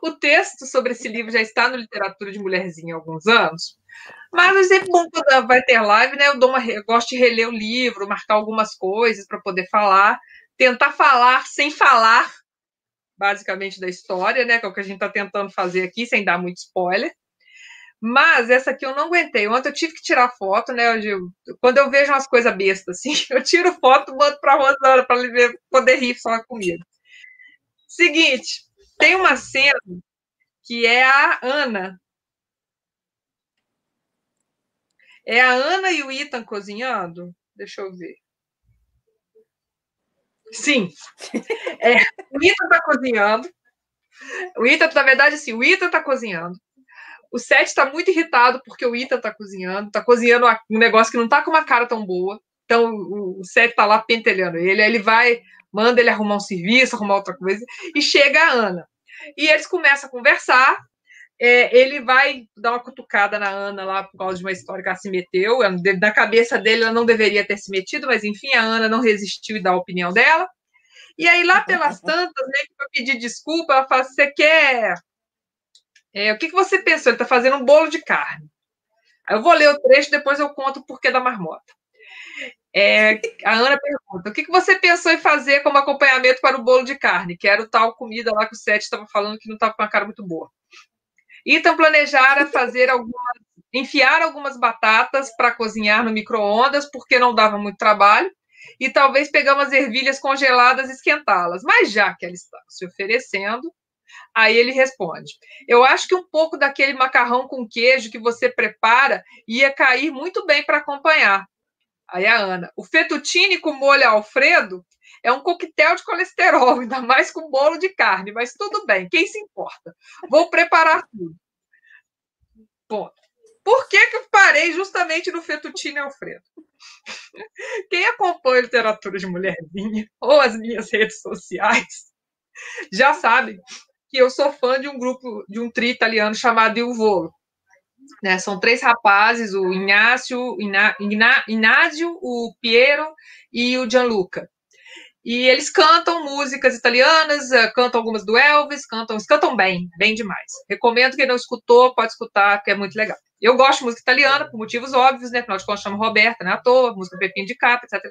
o texto sobre esse livro já está no Literatura de Mulherzinha há alguns anos, mas é sempre bom quando vai ter live, né? Eu gosto de reler o livro, marcar algumas coisas para poder falar, tentar falar sem falar, basicamente, da história, né? Que é o que a gente está tentando fazer aqui, sem dar muito spoiler. Mas essa aqui eu não aguentei. Ontem eu tive que tirar foto, né? Quando eu vejo umas coisas bestas assim, eu tiro foto e mando para a Rosana para ela poder rir só comigo. Seguinte, tem uma cena que é a Ana. É a Ana e o Ethan cozinhando? Deixa eu ver. Sim. O Ethan está cozinhando. O Ethan, na verdade, assim, o Ethan está cozinhando. O Seth está muito irritado porque o Ethan está cozinhando um negócio que não está com uma cara tão boa. Então, o Seth tá lá pentelhando ele, aí ele vai, manda ele arrumar um serviço, arrumar outra coisa, e chega a Ana. E eles começam a conversar, ele vai dar uma cutucada na Ana lá por causa de uma história que ela se meteu. Na cabeça dele, ela não deveria ter se metido, mas enfim, a Ana não resistiu e dá a opinião dela. E aí, lá pelas tantas, meio que para pedir desculpa, ela fala: você quer. O que você pensou? Ele está fazendo um bolo de carne. Aí eu vou ler o trecho, depois eu conto o porquê da marmota. A Ana pergunta: o que você pensou em fazer como acompanhamento para o bolo de carne? Que era o tal comida lá que o Seth estava falando que não estava com uma cara muito boa. Ethan planejara enfiar algumas batatas para cozinhar no micro-ondas, porque não dava muito trabalho, e talvez pegar umas ervilhas congeladas e esquentá-las. Mas já que ela está se oferecendo, aí ele responde: eu acho que um pouco daquele macarrão com queijo que você prepara ia cair muito bem para acompanhar. Aí a Ana: o fettuccine com molho Alfredo é um coquetel de colesterol, ainda mais com bolo de carne, mas tudo bem, quem se importa? Vou preparar tudo. Ponto. Por que eu parei justamente no fettuccine Alfredo? Quem acompanha literatura de mulherzinha ou as minhas redes sociais já sabe que eu sou fã de um grupo, de um trio italiano chamado Il Volo. Né? São 3 rapazes, o Inácio, o Piero e o Gianluca. E eles cantam músicas italianas, cantam algumas do Elvis, cantam bem, bem demais. Recomendo, quem não escutou, pode escutar, porque é muito legal. Eu gosto de música italiana, por motivos óbvios, né? Afinal de contas, chamo Roberta, né? À toa, música Pepinho de Capa, etc.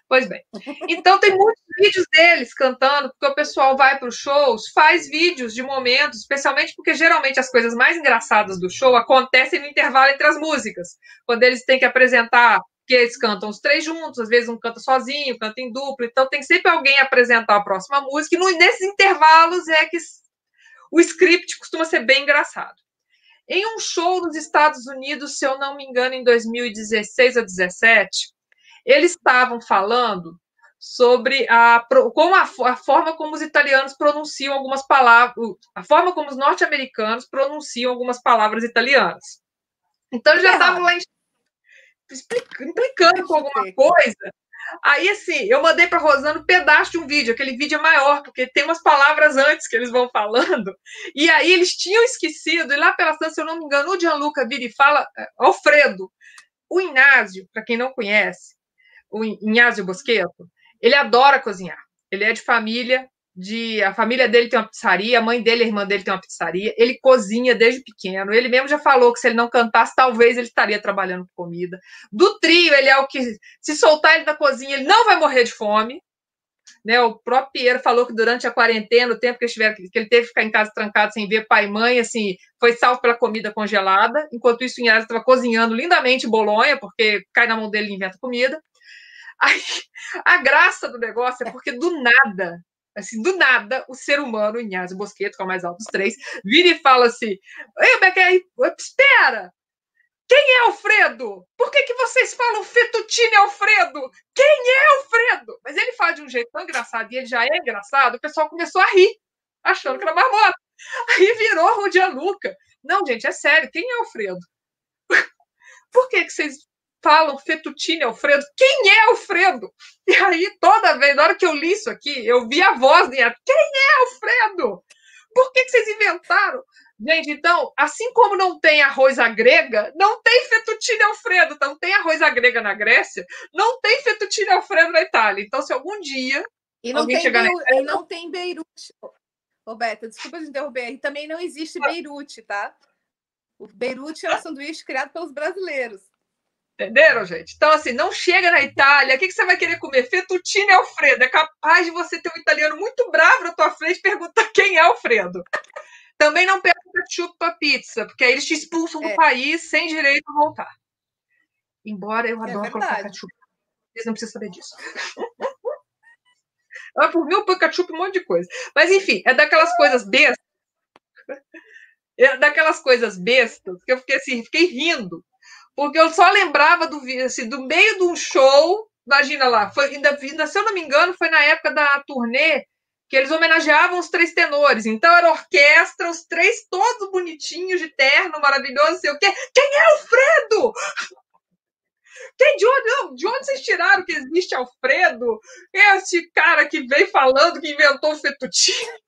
Pois bem. Então, tem muitos vídeos deles cantando, porque o pessoal vai para os shows, faz vídeos de momentos, especialmente porque geralmente as coisas mais engraçadas do show acontecem no intervalo entre as músicas, quando eles têm que apresentar, que eles cantam os 3 juntos, às vezes um canta sozinho, canta em dupla, então tem sempre alguém apresentar a próxima música, e nesses intervalos é que o script costuma ser bem engraçado. Em um show nos Estados Unidos, se eu não me engano, em 2016 ou 2017, eles estavam falando sobre a forma como os italianos pronunciam algumas palavras, a forma como os norte-americanos pronunciam algumas palavras italianas. Então, eles já estavam lá implicando com alguma coisa. Aí, assim, eu mandei para a Rosana um pedaço de um vídeo, aquele vídeo é maior, porque tem umas palavras antes que eles vão falando, e aí eles tinham esquecido, e lá pela stança, se eu não me engano, o Gianluca vira e fala Alfredo. O Inácio, para quem não conhece, o Inácio Boschetto, ele adora cozinhar. Ele é de família, a família dele tem uma pizzaria, a mãe dele e a irmã dele tem uma pizzaria, ele cozinha desde pequeno, ele mesmo já falou que se ele não cantasse, talvez ele estaria trabalhando com comida. Do trio, ele é o que, se soltar ele da cozinha, ele não vai morrer de fome. Né, o próprio Piero falou que durante a quarentena, o tempo que ele teve que ficar em casa trancado sem ver pai e mãe, assim, foi salvo pela comida congelada. Enquanto isso, o Inhas estava cozinhando lindamente bolonha, porque cai na mão dele e inventa comida. Aí, a graça do negócio é porque do nada, o ser humano, o Inácio Boschetto, que é o mais alto dos 3, vira e fala assim: espera! Quem é Alfredo? Por que vocês falam fettuccine Alfredo? Quem é Alfredo? Mas ele fala de um jeito tão engraçado, e ele já é engraçado, o pessoal começou a rir, achando que era marmota. Aí virou o Gianluca. Não, gente, é sério, quem é Alfredo? Por que vocês falam fettuccine Alfredo? Quem é Alfredo? E aí, toda vez, na hora que eu li isso aqui, eu vi a voz dele: quem é Alfredo? Por que vocês inventaram? Gente, então, assim como não tem arroz à grega, não tem fettuccine Alfredo. Então, tem arroz à grega na Grécia, não tem fettuccine Alfredo na Itália. Então, se algum dia alguém chegar na Itália... E não tem Beirute. Roberta, desculpa te interromper. E também não existe Beirute, tá? O Beirute é um sanduíche criado pelos brasileiros. Entenderam, gente? Então, assim, não chega na Itália, o que você vai querer comer? Fettuccine Alfredo. É capaz de você ter um italiano muito bravo na tua frente e perguntar quem é Alfredo. Também não pega ketchup para pizza, porque aí eles te expulsam do país sem direito a voltar. Embora eu adoro colocar ketchup. Vocês não precisam saber disso. Por mim, eu ponho ketchup um monte de coisa. Mas, enfim, é daquelas coisas bestas. Que eu fiquei rindo. Porque eu só lembrava do meio de um show. Imagina lá, ainda, se eu não me engano, foi na época da turnê que eles homenageavam os 3 tenores. Então, era orquestra, os 3 todos bonitinhos, de terno, maravilhoso, sei o quê. Quem é Alfredo? De onde vocês tiraram que existe Alfredo? Esse cara que veio falando que inventou o fettuccine.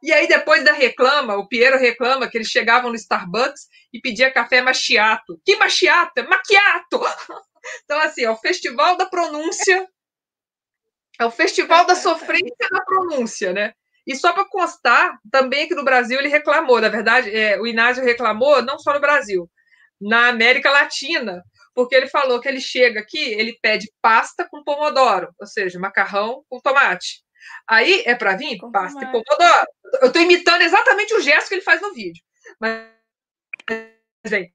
E aí, depois o Piero reclama que eles chegavam no Starbucks e pedia café macchiato. Que macchiato? Macchiato! Então, assim, é o festival da pronúncia, é o festival da sofrência da pronúncia, né? E só para constar, também que no Brasil ele reclamou, na verdade, o Inácio reclamou, não só no Brasil, na América Latina, porque ele falou que ele chega aqui, ele pede pasta com pomodoro, ou seja, macarrão com tomate. Aí é para vir Com pasta e tomate. pomodoro. Eu estou imitando exatamente o gesto que ele faz no vídeo. Mas, gente,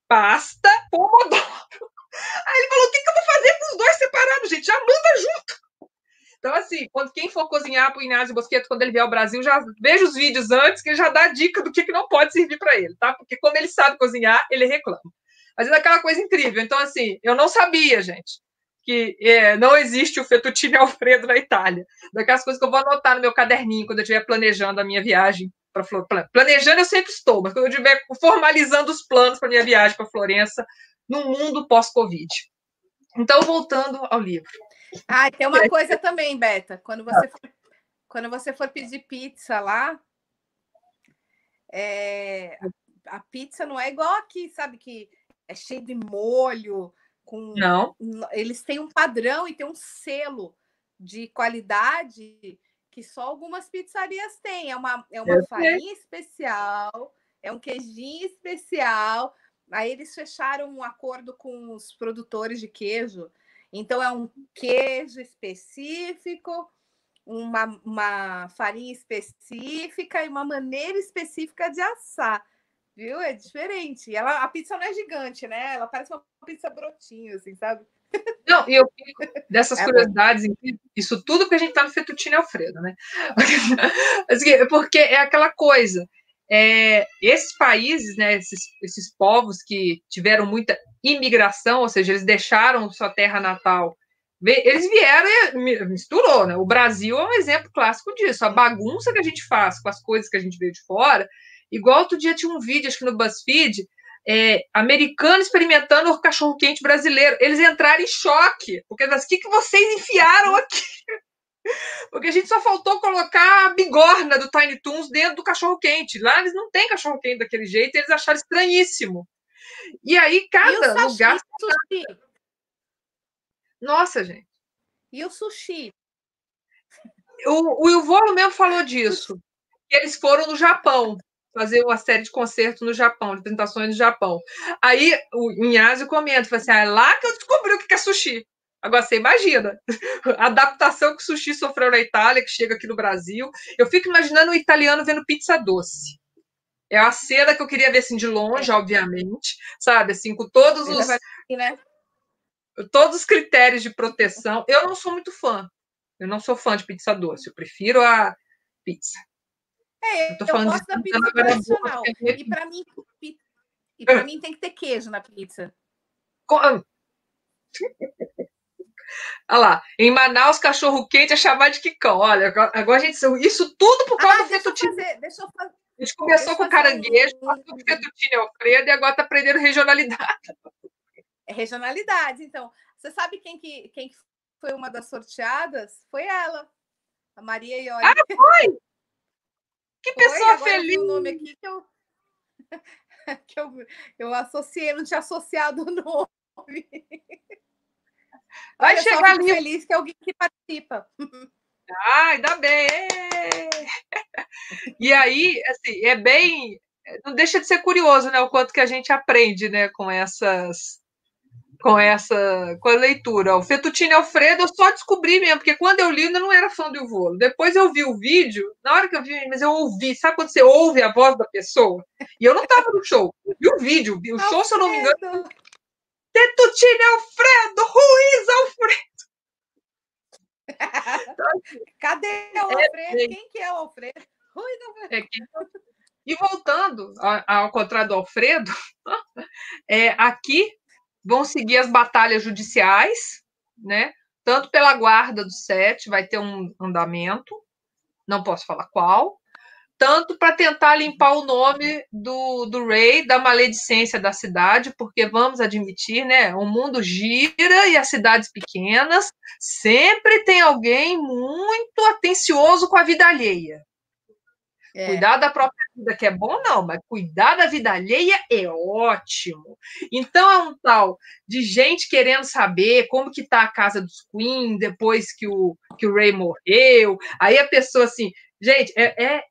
pasta, pomodoro. Aí ele falou: o que eu vou fazer com os dois separados, gente? Já manda junto. Então, assim, quem for cozinhar para o Inácio Bosqueto quando ele vier ao Brasil, já veja os vídeos antes, que ele já dá dica do que não pode servir para ele, tá? Porque como ele sabe cozinhar, ele reclama. Mas é aquela coisa incrível. Então, assim, eu não sabia, gente, que não existe o fettuccine Alfredo na Itália. Daquelas coisas que eu vou anotar no meu caderninho quando eu estiver planejando a minha viagem para Florença. Planejando eu sempre estou, mas quando eu estiver formalizando os planos para minha viagem para Florença, no mundo pós-Covid. Então, voltando ao livro. Ah, tem uma coisa também, Beta. Quando você for pedir pizza lá, a pizza não é igual aqui, sabe? Que é cheio de molho. Não. Eles têm um padrão e tem um selo de qualidade que só algumas pizzarias têm. É uma farinha especial, é um queijinho especial. Aí eles fecharam um acordo com os produtores de queijo. Então, é um queijo específico, uma farinha específica e uma maneira específica de assar. Viu? É diferente. A pizza não é gigante, né? Ela parece uma pizza brotinho, assim, sabe? Não, e eu fico dessas curiosidades, isso tudo porque a gente está no fettuccine Alfredo, né? Porque é aquela coisa. Esses países, né, esses povos que tiveram muita imigração, ou seja, eles deixaram sua terra natal, eles vieram e misturou, né? O Brasil é um exemplo clássico disso. A bagunça que a gente faz com as coisas que a gente veio de fora. Igual outro dia tinha um vídeo, acho que no BuzzFeed, americano experimentando o cachorro-quente brasileiro. Eles entraram em choque, porque o que vocês enfiaram aqui? Porque a gente só faltou colocar a bigorna do Tiny Toons dentro do cachorro-quente. Lá eles não têm cachorro-quente daquele jeito, eles acharam estranhíssimo. E aí, cada lugar. Sushi? Nossa, gente. E o sushi? O Ivolo mesmo falou disso. Eles foram no Japão fazer uma série de concertos no Japão, de apresentações no Japão. Aí o Inhásio comenta, fala assim, é lá que eu descobri o que é sushi. Agora, você imagina a adaptação que o sushi sofreu na Itália, que chega aqui no Brasil. Eu fico imaginando o italiano vendo pizza doce. É a cena que eu queria ver assim de longe, obviamente, sabe? Assim, com todos os critérios de proteção. Eu não sou muito fã. Eu não sou fã de pizza doce. Eu prefiro a pizza. Eu gosto da pizza tradicional. E para mim tem que ter queijo na pizza. Olha lá, em Manaus, cachorro-quente é chamado de quicão. Olha, agora a gente... Isso tudo por causa do fettuccine. A gente começou com caranguejo, passou pro fettuccine Alfredo e agora está aprendendo regionalidade. É regionalidade, então. Você sabe quem foi uma das sorteadas? Foi ela, a Maria Ioli. Ah, foi? Que pessoa feliz! Eu vi o nome aqui que eu associei, não tinha associado o nome. Vai chegar ali. Feliz que é alguém que participa. Ainda bem! E aí, assim, não deixa de ser curioso, né? O quanto que a gente aprende, né? Com a leitura. O Fettuccine Alfredo eu só descobri mesmo, porque quando eu li eu ainda não era fã do Ivolo. Depois eu vi o vídeo, na hora que eu vi, mas eu ouvi, sabe quando você ouve a voz da pessoa? E eu não estava no show, eu vi o vídeo, o show, se eu não me engano, Fettuccine Alfredo, Ruiz Alfredo. Cadê o Alfredo? Quem que é o Alfredo? Ruiz Alfredo. E voltando ao contrário do Alfredo, aqui vão seguir as batalhas judiciais, né? Tanto pela guarda do set, vai ter um andamento, não posso falar qual, tanto para tentar limpar o nome do rei, da maledicência da cidade, porque vamos admitir, né, o mundo gira e as cidades pequenas sempre tem alguém muito atencioso com a vida alheia. Cuidar da própria vida que é bom, não, mas cuidar da vida alheia é ótimo. Então é um tal de gente querendo saber como que tá a casa dos Queen depois que o Ray morreu. Aí a pessoa assim, gente, é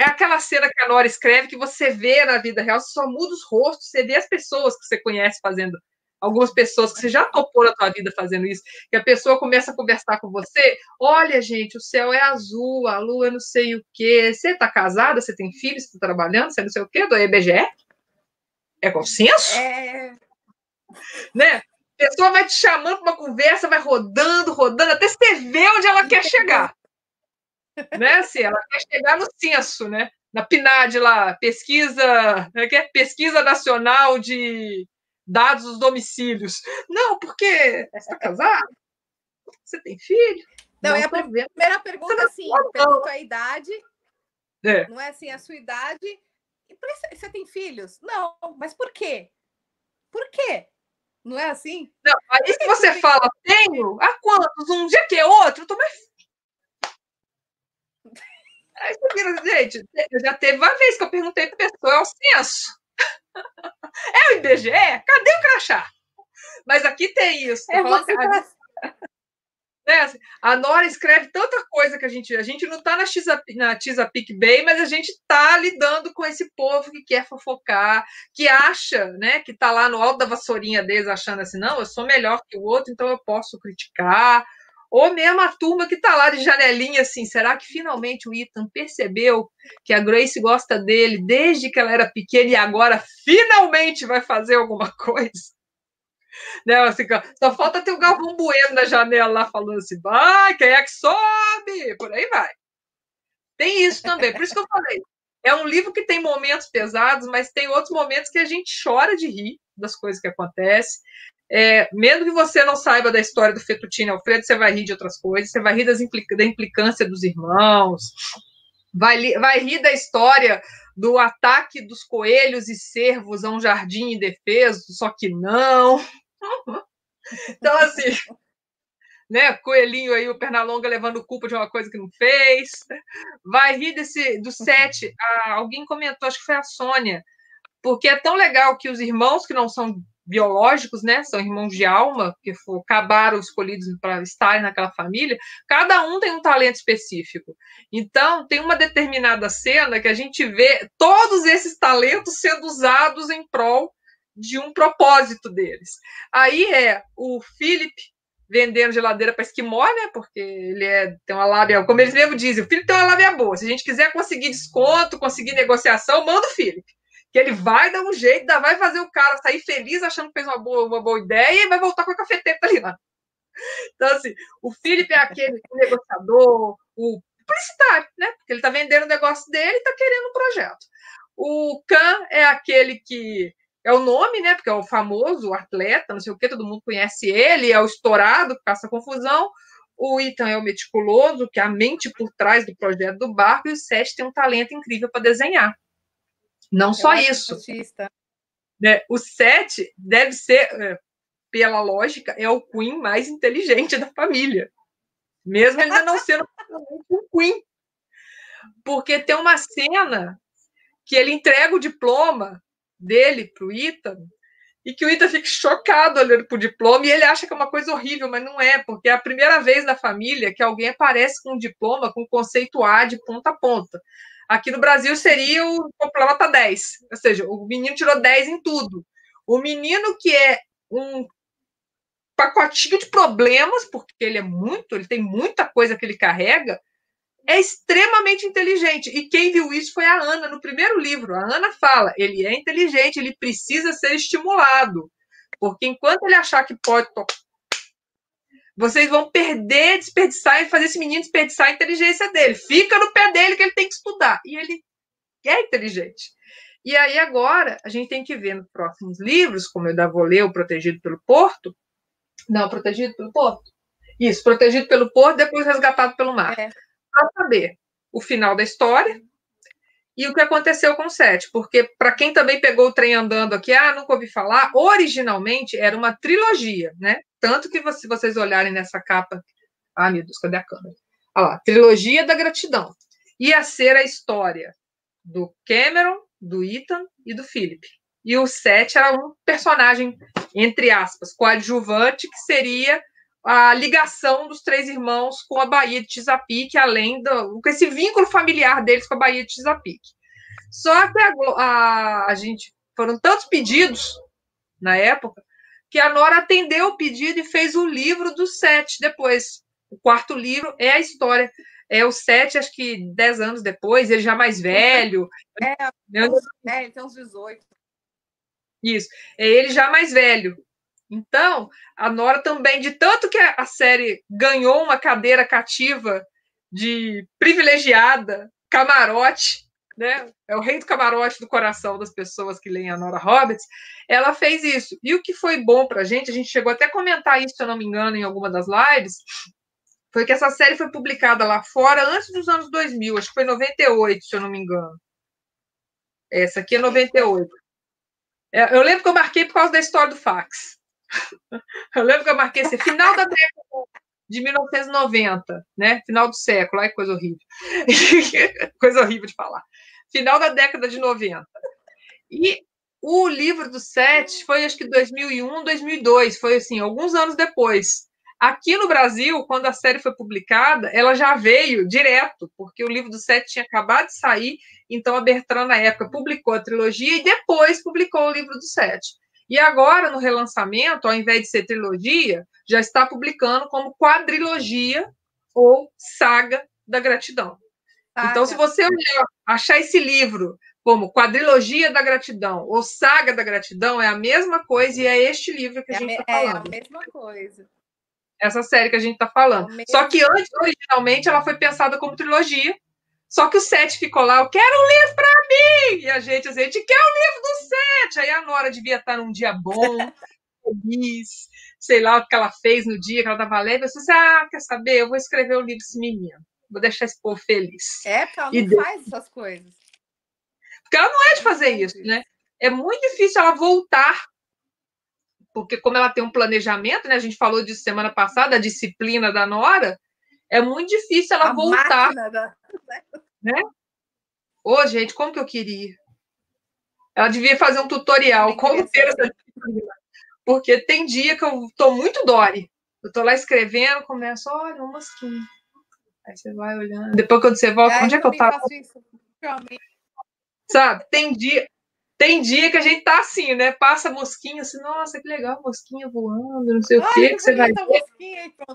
aquela cena que a Nora escreve que você vê na vida real, você só muda os rostos, você vê as pessoas que você conhece fazendo, algumas pessoas que você já topou na tua vida fazendo isso, que a pessoa começa a conversar com você, olha, gente, o céu é azul, a lua é não sei o quê, você tá casada, você tem filhos, você tá trabalhando, você não sei o quê, do IBGE? É consenso? Né? A pessoa vai te chamando para uma conversa, vai rodando, até você ver onde ela quer chegar. Né? Assim, ela quer chegar no censo, né? Na PNAD lá, Pesquisa Nacional de Dados dos Domicílios. Não, porque você está casado? Você tem filho? Não, é a primeira pergunta, assim, pergunta a idade. Não é assim, a sua idade. E você tem filhos? Não, mas por quê? Por quê? Não é assim? Não, aí se você fala, tenho, há quantos? Um dia que é outro, eu tô mais. Aí você vira, gente, já teve uma vez que eu perguntei pra pessoa, é o censo. É o IBGE? Cadê o crachá? Mas aqui tem isso. A Nora escreve tanta coisa que a gente não está na Chesapeake Bay, mas a gente está lidando com esse povo que quer fofocar, que acha, né, que está lá no alto da vassourinha deles, achando assim, não, eu sou melhor que o outro, então eu posso criticar. Ou mesmo a turma que está lá de janelinha, assim, será que finalmente o Ethan percebeu que a Grace gosta dele desde que ela era pequena e agora finalmente vai fazer alguma coisa? Né, assim, só falta ter o Galvão Bueno na janela lá falando assim, vai, quem é que sobe? Por aí vai. Tem isso também, por isso que eu falei. É um livro que tem momentos pesados, mas tem outros momentos que a gente chora de rir das coisas que acontecem. Mesmo que você não saiba da história do Fettuccine Alfredo, você vai rir de outras coisas, você vai rir da implicância dos irmãos, vai rir da história do ataque dos coelhos e cervos a um jardim indefeso, só que não. Então, assim, né, coelhinho aí, o Pernalonga levando culpa de uma coisa que não fez. Vai rir do 7. Alguém comentou, acho que foi a Sônia, porque é tão legal que os irmãos que não são biológicos, né, são irmãos de alma, que acabaram escolhidos para estarem naquela família, cada um tem um talento específico. Então, tem uma determinada cena que a gente vê todos esses talentos sendo usados em prol de um propósito deles. Aí o Philip vendendo geladeira para esquimó, né? Porque ele tem uma lábia, como eles mesmos dizem, o Philip tem uma lábia boa. Se a gente quiser conseguir desconto, conseguir negociação, manda o Philip. Que ele vai dar um jeito, vai fazer o cara sair feliz, achando que fez uma boa ideia, e vai voltar com a cafeteta ali lá. Então, assim, o Philip é aquele negociador, o publicitário, né? Porque ele está vendendo o negócio dele e está querendo um projeto. O Khan é aquele que é o nome, né? Porque é o famoso, o atleta, não sei o que, todo mundo conhece ele, é o estourado, que passa confusão. O Ethan é o meticuloso, que é a mente por trás do projeto do barco, e o Seth tem um talento incrível para desenhar. Não só isso. Né? O Seth deve ser, pela lógica, é o Queen mais inteligente da família. Mesmo ele ainda não sendo um Queen. Porque tem uma cena que ele entrega o diploma dele para o Ethan, e que o Ethan fica chocado olhando para o diploma, e ele acha que é uma coisa horrível, mas não é, porque é a primeira vez na família que alguém aparece com um diploma com conceito A de ponta a ponta. Aqui no Brasil seria o diploma nota 10, ou seja, o menino tirou 10 em tudo. O menino que é um pacotinho de problemas, porque ele tem muita coisa que ele carrega, é extremamente inteligente. E quem viu isso foi a Ana, no primeiro livro. A Ana fala, ele é inteligente, ele precisa ser estimulado. Porque enquanto ele achar que pode... vocês vão desperdiçar e fazer esse menino desperdiçar a inteligência dele. Fica no pé dele que ele tem que estudar. E ele é inteligente. E aí agora a gente tem que ver nos próximos livros, como eu ainda vou ler o Protegido pelo Porto. Não, Protegido pelo Porto? Isso, Protegido pelo Porto, depois Resgatado pelo Mar. Para saber o final da história, e o que aconteceu com o 7, porque para quem também pegou o trem andando aqui, nunca ouvi falar, originalmente era uma trilogia, né? Tanto que se vocês olharem nessa capa, meu Deus, cadê a câmera? Olha lá, Trilogia da Gratidão. Ia ser a história do Cameron, do Ethan e do Philip. E o 7 era um personagem, entre aspas, coadjuvante, que seria a ligação dos 3 irmãos com a Baía de Chesapeake, com esse vínculo familiar deles com a Baía de Chesapeake. Só que a gente foram tantos pedidos na época que a Nora atendeu o pedido e fez o livro do 7 depois. O 4º livro é a história. É o 7, acho que 10 anos depois, ele já mais velho. Ele tem uns 18. Isso, é ele já mais velho. Então, a Nora também, de tanto que a série ganhou uma cadeira cativa de privilegiada, camarote, né? É o rei do camarote do coração das pessoas que leem a Nora Roberts, ela fez isso. E o que foi bom pra gente, a gente chegou até a comentar isso, se eu não me engano, em alguma das lives, foi que essa série foi publicada lá fora antes dos anos 2000, acho que foi 98, se eu não me engano. Essa aqui é 98. Eu lembro que eu marquei por causa da história do fax. Eu lembro que eu marquei assim, final da década de 1990, né? Final do século, ai, coisa horrível. Coisa horrível de falar. Final da década de 90. E o livro do 7 foi, acho que 2001, 2002, foi assim, alguns anos depois. Aqui no Brasil, quando a série foi publicada, ela já veio direto, porque o livro do 7 tinha acabado de sair, então a Bertrand, na época, publicou a trilogia e depois publicou o livro do 7. E agora, no relançamento, ao invés de ser trilogia, já está publicando como quadrilogia ou saga da gratidão. Então, se você achar esse livro como Quadrilogia da Gratidão ou Saga da Gratidão, é a mesma coisa e é este livro que a gente está falando. É a mesma coisa. Essa série que a gente está falando. Só que antes, originalmente, ela foi pensada como trilogia, só que o 7 ficou lá, eu quero um livro para mim! E a gente quer o livro do 7! Aí a Nora devia estar num dia bom, feliz, sei lá o que ela fez no dia que ela estava lendo. Eu disse, quer saber? Eu vou escrever o livro desse menino. Vou deixar esse povo feliz. Porque ela não faz essas coisas. Porque ela não é de fazer isso, né? É muito difícil ela voltar, porque como ela tem um planejamento, né? A gente falou disso semana passada, a disciplina da Nora, é muito difícil ela voltar. Né? Gente, como que eu queria? Ela devia fazer um tutorial, como ter essa disciplina. Porque tem dia que eu tô muito Dory. Eu tô lá escrevendo, começo, olha, uma mosquinha. Aí você vai olhando. Depois, quando você volta, onde é que eu tava? Sabe, tem dia que a gente tá assim, né? Passa a mosquinha, assim, nossa, que legal, mosquinha voando, não sei o quê, que você vai ver.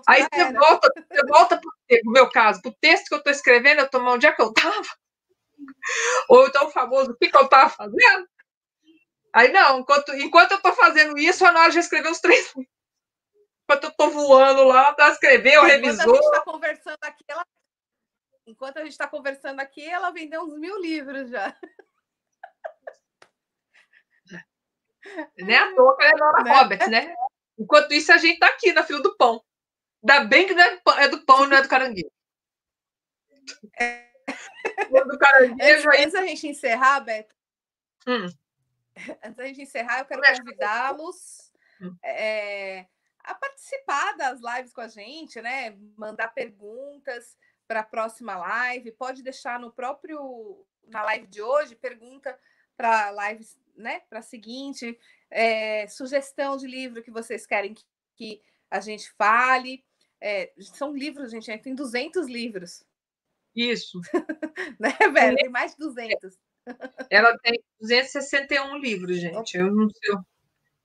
Aí você volta no meu caso, pro texto que eu tô escrevendo, eu tô, onde é que eu tava? Ou então o famoso, o que eu tava fazendo? Aí não, enquanto eu tô fazendo isso, a Nora já escreveu os 3 livros. Enquanto eu tô voando lá, ela escreveu, revisou. Enquanto a gente tá conversando aqui, ela vendeu uns 1000 livros já. Né? À toa que ela é Nora Roberts, né? Enquanto isso, a gente tá aqui na fila do pão. Ainda bem que não é do pão e não é do caranguejo. Do caranguejo antes da gente encerrar, Beto, antes da gente encerrar, eu quero convidá-los a participar das lives com a gente, né? Mandar perguntas para a próxima live. Pode deixar na live de hoje, pergunta para a live, né? Para a seguinte, sugestão de livro que vocês querem que a gente fale. São livros, gente, tem 200 livros. Isso. Né, velho? Tem mais de 200. Ela tem 261 livros, gente.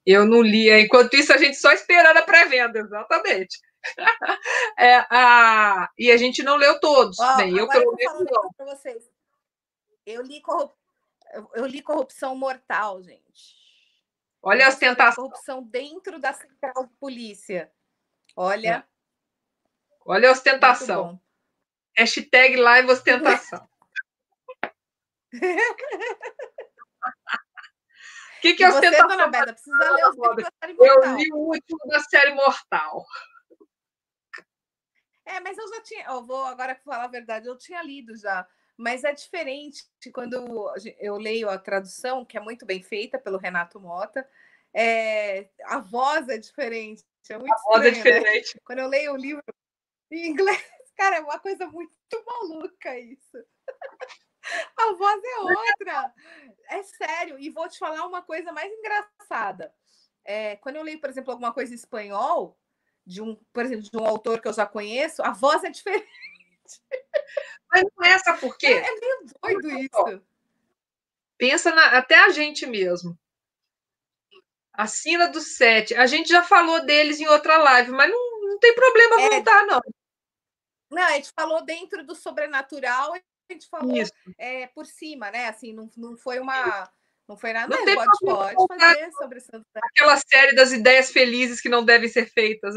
Eu não li. Enquanto isso, a gente só esperando a pré-venda, exatamente. E a gente não leu todos. Bem, eu pelo menos não. Para vocês. Eu li Corrupção Mortal, gente. Olha a ostentação. Corrupção dentro da central de polícia. Olha. Olha a ostentação. Hashtag live ostentação. O que é ostentação? Você, dona Beda, precisa ler os livros da série Mortal. Eu li o último da série Mortal. Mas eu já tinha... vou agora falar a verdade, eu tinha lido já. Mas é diferente quando eu leio a tradução, que é muito bem feita pelo Renato Mota. A voz é diferente. É muito A voz é estranho, diferente. né? Quando eu leio o livro em inglês, cara, é uma coisa muito maluca isso. A voz é outra. É sério. E vou te falar uma coisa mais engraçada. Quando eu leio, por exemplo, alguma coisa em espanhol, por exemplo, de um autor que eu já conheço, a voz é diferente. Mas não é essa por quê? É meio doido isso. Pensa até a gente mesmo. A Sina do Sete. A gente já falou deles em outra live, mas não tem problema voltar, não. Não, a gente falou dentro do sobrenatural, a gente falou por cima, né? Assim, não foi uma. Não foi nada, não mas pode fazer sobre Santo aquela série das ideias felizes que não devem ser feitas,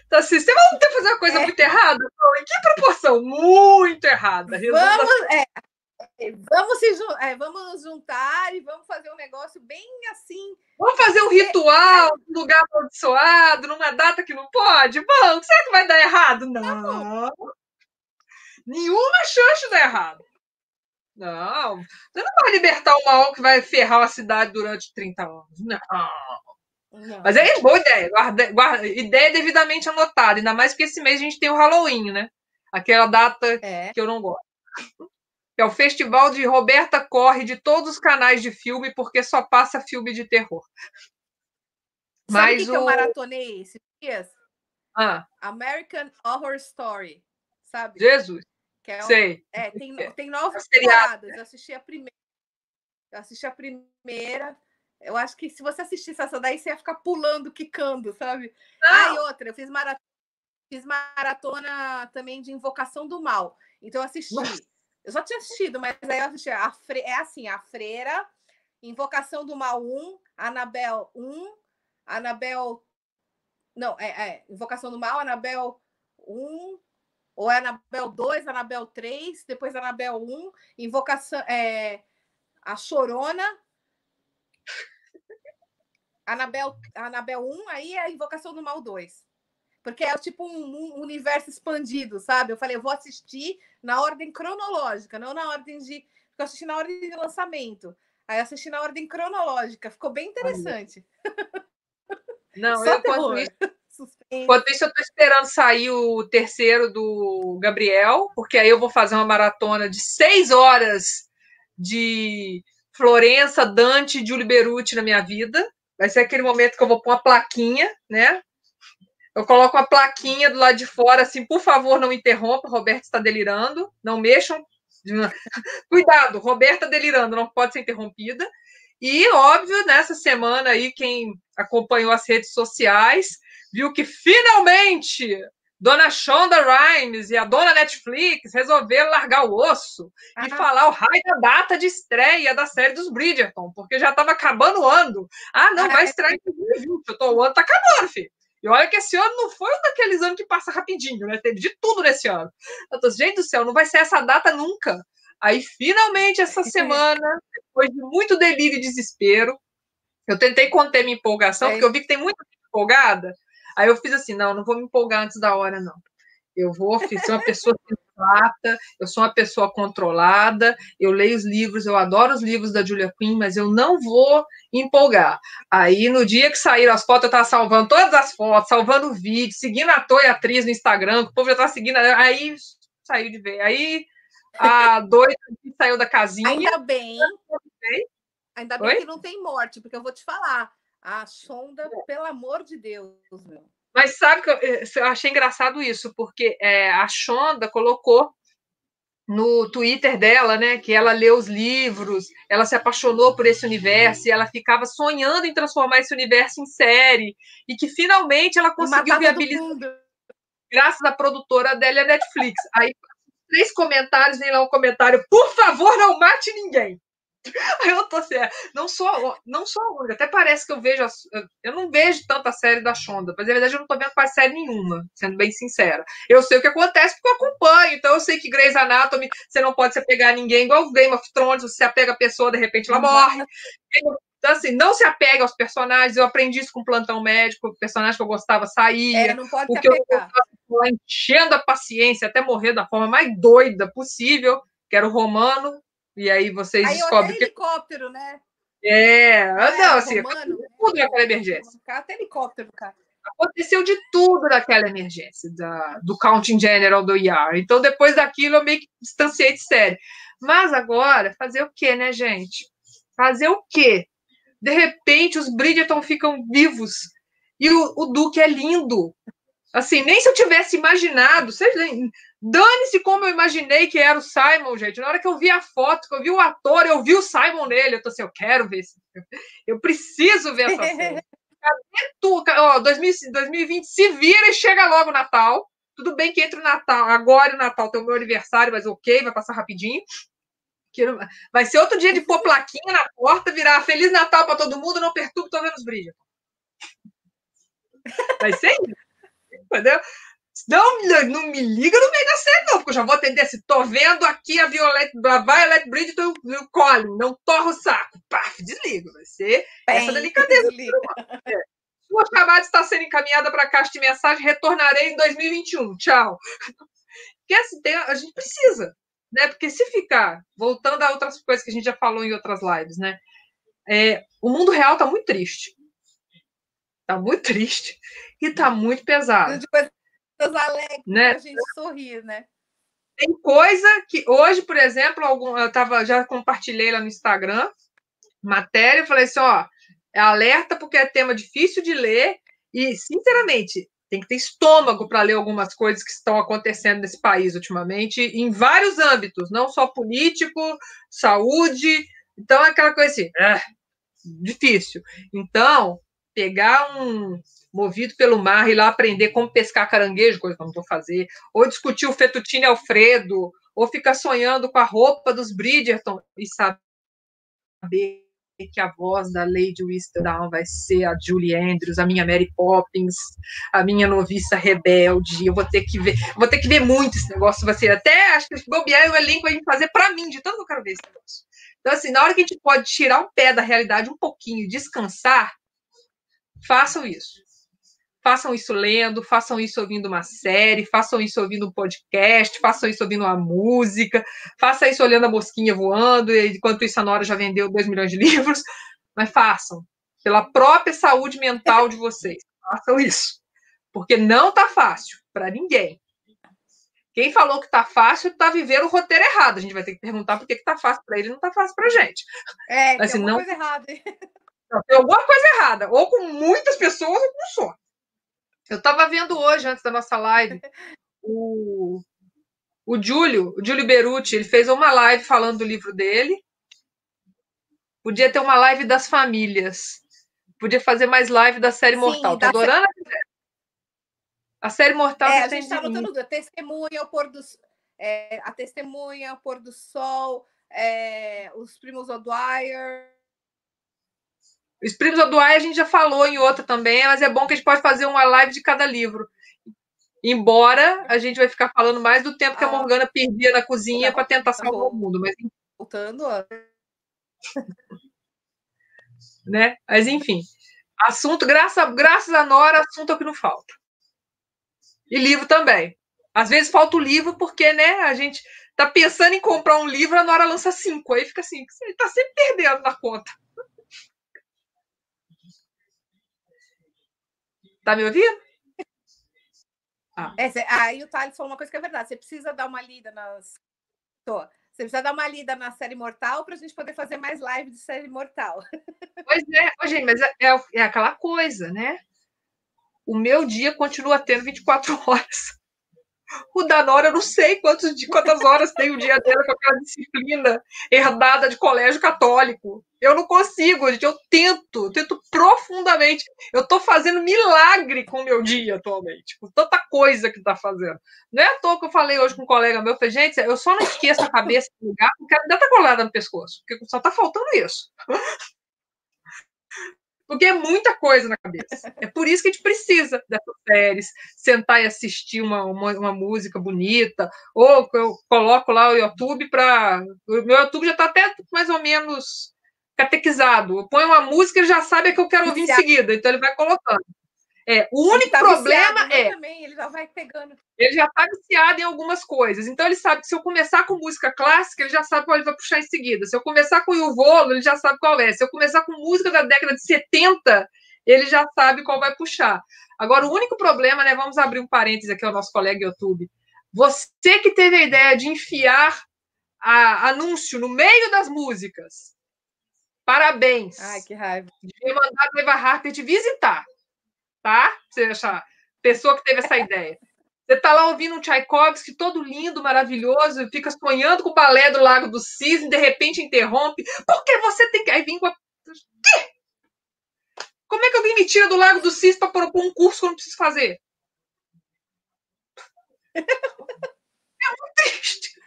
Então, assim, você vai ter que fazer uma coisa muito errada? Em que proporção? Muito errada. Vamos nos juntar e vamos fazer um negócio bem assim. Vamos fazer um ritual num lugar amaldiçoado, numa data que não pode? Vamos, será que vai dar errado? Não. Nenhuma chance de dar errado. Não. Você não vai libertar o mal que vai ferrar a cidade durante 30 anos. Não. Mas é boa ideia. Ideia devidamente anotada. Ainda mais porque esse mês a gente tem o Halloween, né? Aquela data que eu não gosto. É o festival de Roberta corre de todos os canais de filme porque só passa filme de terror. Sabe o que eu maratonei esses dias? Ah. American Horror Story, sabe? Jesus. Sei. Tem 9 temporadas. Eu assisti a primeira. Eu acho que se você assistisse essa daí, você ia ficar pulando, quicando, sabe? E outra, eu fiz maratona também de Invocação do Mal. Então eu assisti. Nossa. Eu já tinha assistido, mas aí eu assisti. A Freira, Invocação do Mal 1, Anabel 1, Anabel. Não, Invocação do Mal, Anabel 1, ou Anabel 2, Anabel 3, depois Anabel 1, Invocação. A Chorona. Anabel 1, aí é a Invocação do Mal 2. Porque é tipo um universo expandido, sabe? Eu falei, eu vou assistir na ordem cronológica, não na ordem de. Porque eu assisti na ordem de lançamento. Aí eu assisti na ordem cronológica. Ficou bem interessante. Não, enquanto isso, eu tô esperando sair o terceiro do Gabriel, porque aí eu vou fazer uma maratona de 6 horas de Florença, Dante e Giulio Beruti na minha vida. Vai ser aquele momento que eu vou pôr uma plaquinha, né? Eu coloco uma plaquinha do lado de fora, assim, por favor, não interrompa, Roberto está delirando, não mexam. Cuidado, Roberta delirando, não pode ser interrompida. E, óbvio, nessa semana aí, quem acompanhou as redes sociais viu que finalmente Dona Shonda Rhimes e a dona Netflix resolveram largar o osso e falar o raio da data de estreia da série dos Bridgerton, porque já estava acabando o ano. Não, vai estrear em 2020. O ano está acabando, filho. E olha que esse ano não foi um daqueles anos que passa rapidinho, né? Teve de tudo nesse ano. Eu tô, gente do céu, não vai ser essa data nunca. Aí, finalmente, essa semana, depois de muito delírio e desespero, eu tentei conter minha empolgação, porque eu vi que tem muita gente empolgada. Aí eu fiz assim, não vou me empolgar antes da hora, não. Eu vou ser uma pessoa sensata, eu sou uma pessoa controlada, eu leio os livros, eu adoro os livros da Julia Quinn, mas eu não vou empolgar. Aí, no dia que saíram as fotos, eu estava salvando todas as fotos, salvando o vídeo, seguindo a ator e atriz no Instagram, que o povo já estava seguindo, aí saiu de ver. Aí a doida saiu da casinha. Ainda bem que não tem morte, porque eu vou te falar, a Shonda, pelo amor de Deus, meu. Mas sabe que eu achei engraçado isso, porque a Shonda colocou no Twitter dela, né, que ela leu os livros, ela se apaixonou por esse universo e ela ficava sonhando em transformar esse universo em série e que finalmente ela conseguiu viabilizar graças à produtora dela, a Netflix. Aí 3 comentários, nem lá um comentário, por favor, não mate ninguém. Aí eu tô assim, não sou a única, até parece que eu vejo, eu não vejo tanta série da Shonda, mas na verdade eu não tô vendo quase série nenhuma, sendo bem sincera. Eu sei o que acontece porque eu acompanho, então eu sei que Grey's Anatomy, você não pode se apegar a ninguém, igual o Game of Thrones, você se apega a pessoa, de repente ela morre. Então, assim, não se apega aos personagens, eu aprendi isso com o Plantão Médico, o personagem que eu gostava saía, não pode o que eu gostava, enchendo a paciência até morrer da forma mais doida possível. que era o Romano, e aí vocês aí descobrem até que... helicóptro, né? Não, assim, Romano, tudo naquela emergência. até helicóptero, cara. Aconteceu de tudo naquela emergência, do Counting General do ER. Então, depois daquilo, eu meio que distanciei de série. Mas agora, fazer o quê, né, gente? Fazer o quê? De repente, os Bridgerton ficam vivos. E o Duque é lindo. Assim, nem se eu tivesse imaginado. Dane-se como eu imaginei que era o Simon, gente. Na hora que eu vi a foto, que eu vi o ator, eu vi o Simon nele. Eu tô assim, eu quero ver esse filme. Eu preciso ver essa série. Tu, 2020 se vira e chega logo o Natal. Tudo bem que entre o Natal, agora e o Natal tem o meu aniversário, mas ok, vai passar rapidinho. Vai ser outro dia de pôr plaquinha na porta, virar Feliz Natal para todo mundo, não perturbe, tô vendo os brilhos. Vai ser isso, entendeu? Não me liga no meio da série, não, porque eu já vou atender se tô vendo aqui a Violet Bridgerton e o Colin, não torra o saco. Paf, desligo. Vai ser essa delicadeza. Sua chamada está sendo encaminhada para a caixa de mensagem, retornarei em 2021. Tchau. Porque assim, a gente precisa, né? Porque se ficar, voltando a outras coisas que a gente já falou em outras lives, né? O mundo real está muito triste. Está muito triste e está muito pesado. De coisas alegres, né? A gente sorrir, né? Tem coisa que hoje, por exemplo, já compartilhei lá no Instagram, matéria, eu falei assim, alerta porque é tema difícil de ler e, sinceramente, tem que ter estômago para ler algumas coisas que estão acontecendo nesse país ultimamente, em vários âmbitos, não só político, saúde. Então, é aquela coisa assim, difícil. Então, pegar um movido pelo mar e ir lá aprender como pescar caranguejo, coisa que eu não vou fazer, ou discutir o Fettuccine Alfredo, ou ficar sonhando com a roupa dos Bridgerton e saber que a voz da Lady Whistledown vai ser a Julie Andrews, a minha Mary Poppins, a minha noviça rebelde. Eu vou ter que ver muito esse negócio. Vai ser até, acho que bobear o elenco vai fazer para mim, de tanto que eu quero ver esse negócio. Então, assim, na hora que a gente pode tirar o pé da realidade um pouquinho e descansar, façam isso. Façam isso lendo, façam isso ouvindo uma série, façam isso ouvindo um podcast, façam isso ouvindo uma música, façam isso olhando a mosquinha voando, e enquanto isso a Nora já vendeu 2 milhões de livros, mas façam, pela própria saúde mental de vocês, façam isso, porque não tá fácil para ninguém. Quem falou que tá fácil tá vivendo o roteiro errado, a gente vai ter que perguntar por que tá fácil para ele e não tá fácil pra gente. Tem alguma coisa errada. Não, tem alguma coisa errada, ou com muitas pessoas ou com só. Eu estava vendo hoje, antes da nossa live, o Giulio Beruti, ele fez uma live falando do livro dele. Podia ter uma live das famílias. Podia fazer mais live da série Mortal. Tô adorando a série Mortal. A gente está anotando tudo. A Testemunha, a Testemunha, o Pôr do Sol, os Primos O'Dwyer. Os Primos O'Dwyer a gente já falou em outra também, mas é bom que a gente pode fazer uma live de cada livro. Embora a gente vai ficar falando mais do tempo que a Morgana perdia na cozinha para tentar salvar o mundo. Mas... voltando. Né? Mas, enfim. Assunto, graças a Nora, assunto é o que não falta. E livro também. Às vezes falta o livro porque, né, a gente tá pensando em comprar um livro, a Nora lança 5. Aí fica assim, você tá sempre perdendo na conta. Tá me ouvindo? Aí o Thales falou uma coisa que é verdade. Você precisa dar uma lida Você precisa dar uma lida na série Mortal para a gente poder fazer mais live de série Mortal. Pois é, gente, mas é aquela coisa, né? O meu dia continua tendo 24 horas. O da Nora, eu não sei quantas horas tem o dia dela com aquela disciplina herdada de colégio católico. Eu não consigo, gente. Eu tento profundamente. Eu estou fazendo milagre com o meu dia atualmente, com tanta coisa que está fazendo. Não é à toa que eu falei hoje com um colega meu, eu falei, gente, eu só não esqueço a cabeça do lugar porque ainda está colada no pescoço, porque só está faltando isso. Porque é muita coisa na cabeça. É por isso que a gente precisa dessas séries, sentar e assistir uma música bonita, ou eu coloco lá o YouTube para... O meu YouTube já está até mais ou menos catequizado. Eu ponho uma música e ele já sabe a que eu quero ouvir em seguida, então ele vai colocando. O único problema é... Também, ele já vai pegando. Ele já está viciado em algumas coisas. Então, ele sabe que se eu começar com música clássica, ele já sabe qual ele vai puxar em seguida. Se eu começar com o Yuvolo, ele já sabe qual é. Se eu começar com música da década de 70, ele já sabe qual vai puxar. Agora, o único problema, né? Vamos abrir um parênteses aqui ao nosso colega YouTube. Você que teve a ideia de enfiar anúncio no meio das músicas, parabéns. Ai, que raiva. Devia mandar a Eva Harper te visitar, tá? Você achar pessoa que teve essa ideia. Você está lá ouvindo um Tchaikovsky todo lindo, maravilhoso, fica sonhando com o balé do Lago do Cisne, de repente interrompe. Por que você tem que... Aí vem com a... Quê? Como é que alguém me tira do Lago do Cisne para propor um curso que eu não preciso fazer? É muito triste.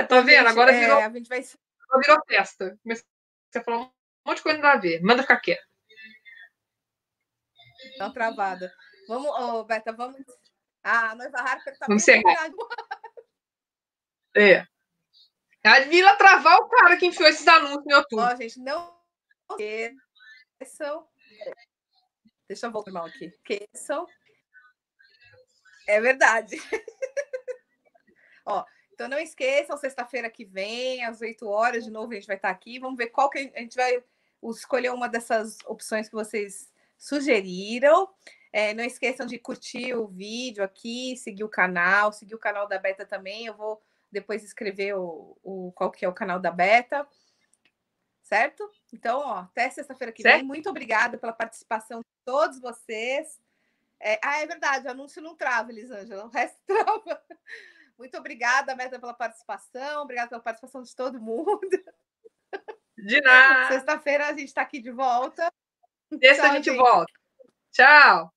Tá vendo? Agora virou, a gente vai... virou festa. Você falou um monte de coisa nada a ver. Manda ficar quieto. Dá uma travada. Vamos, Beta, vamos... A Noiva Harper tá vamos bem... Ela devia travar o cara que enfiou esses anúncios no YouTube. Ó, gente, não esqueçam... Deixa eu voltar mal aqui. Esqueçam... É verdade. Ó, então não esqueçam, sexta-feira que vem, às 8 horas, de novo, a gente vai estar aqui. Vamos ver qual que a gente vai escolher uma dessas opções que vocês sugeriram. Não esqueçam de curtir o vídeo aqui, seguir o canal da Beta também. Eu vou depois escrever qual que é o canal da Beta. Certo? Então, ó, até sexta-feira que vem. Muito obrigada pela participação de todos vocês. É verdade, o anúncio não trava, Elisângela, o resto trava. Muito obrigada, Beta, pela participação. Obrigada pela participação de todo mundo. De nada. Sexta-feira a gente está aqui de volta. Sexta a gente volta. Tchau.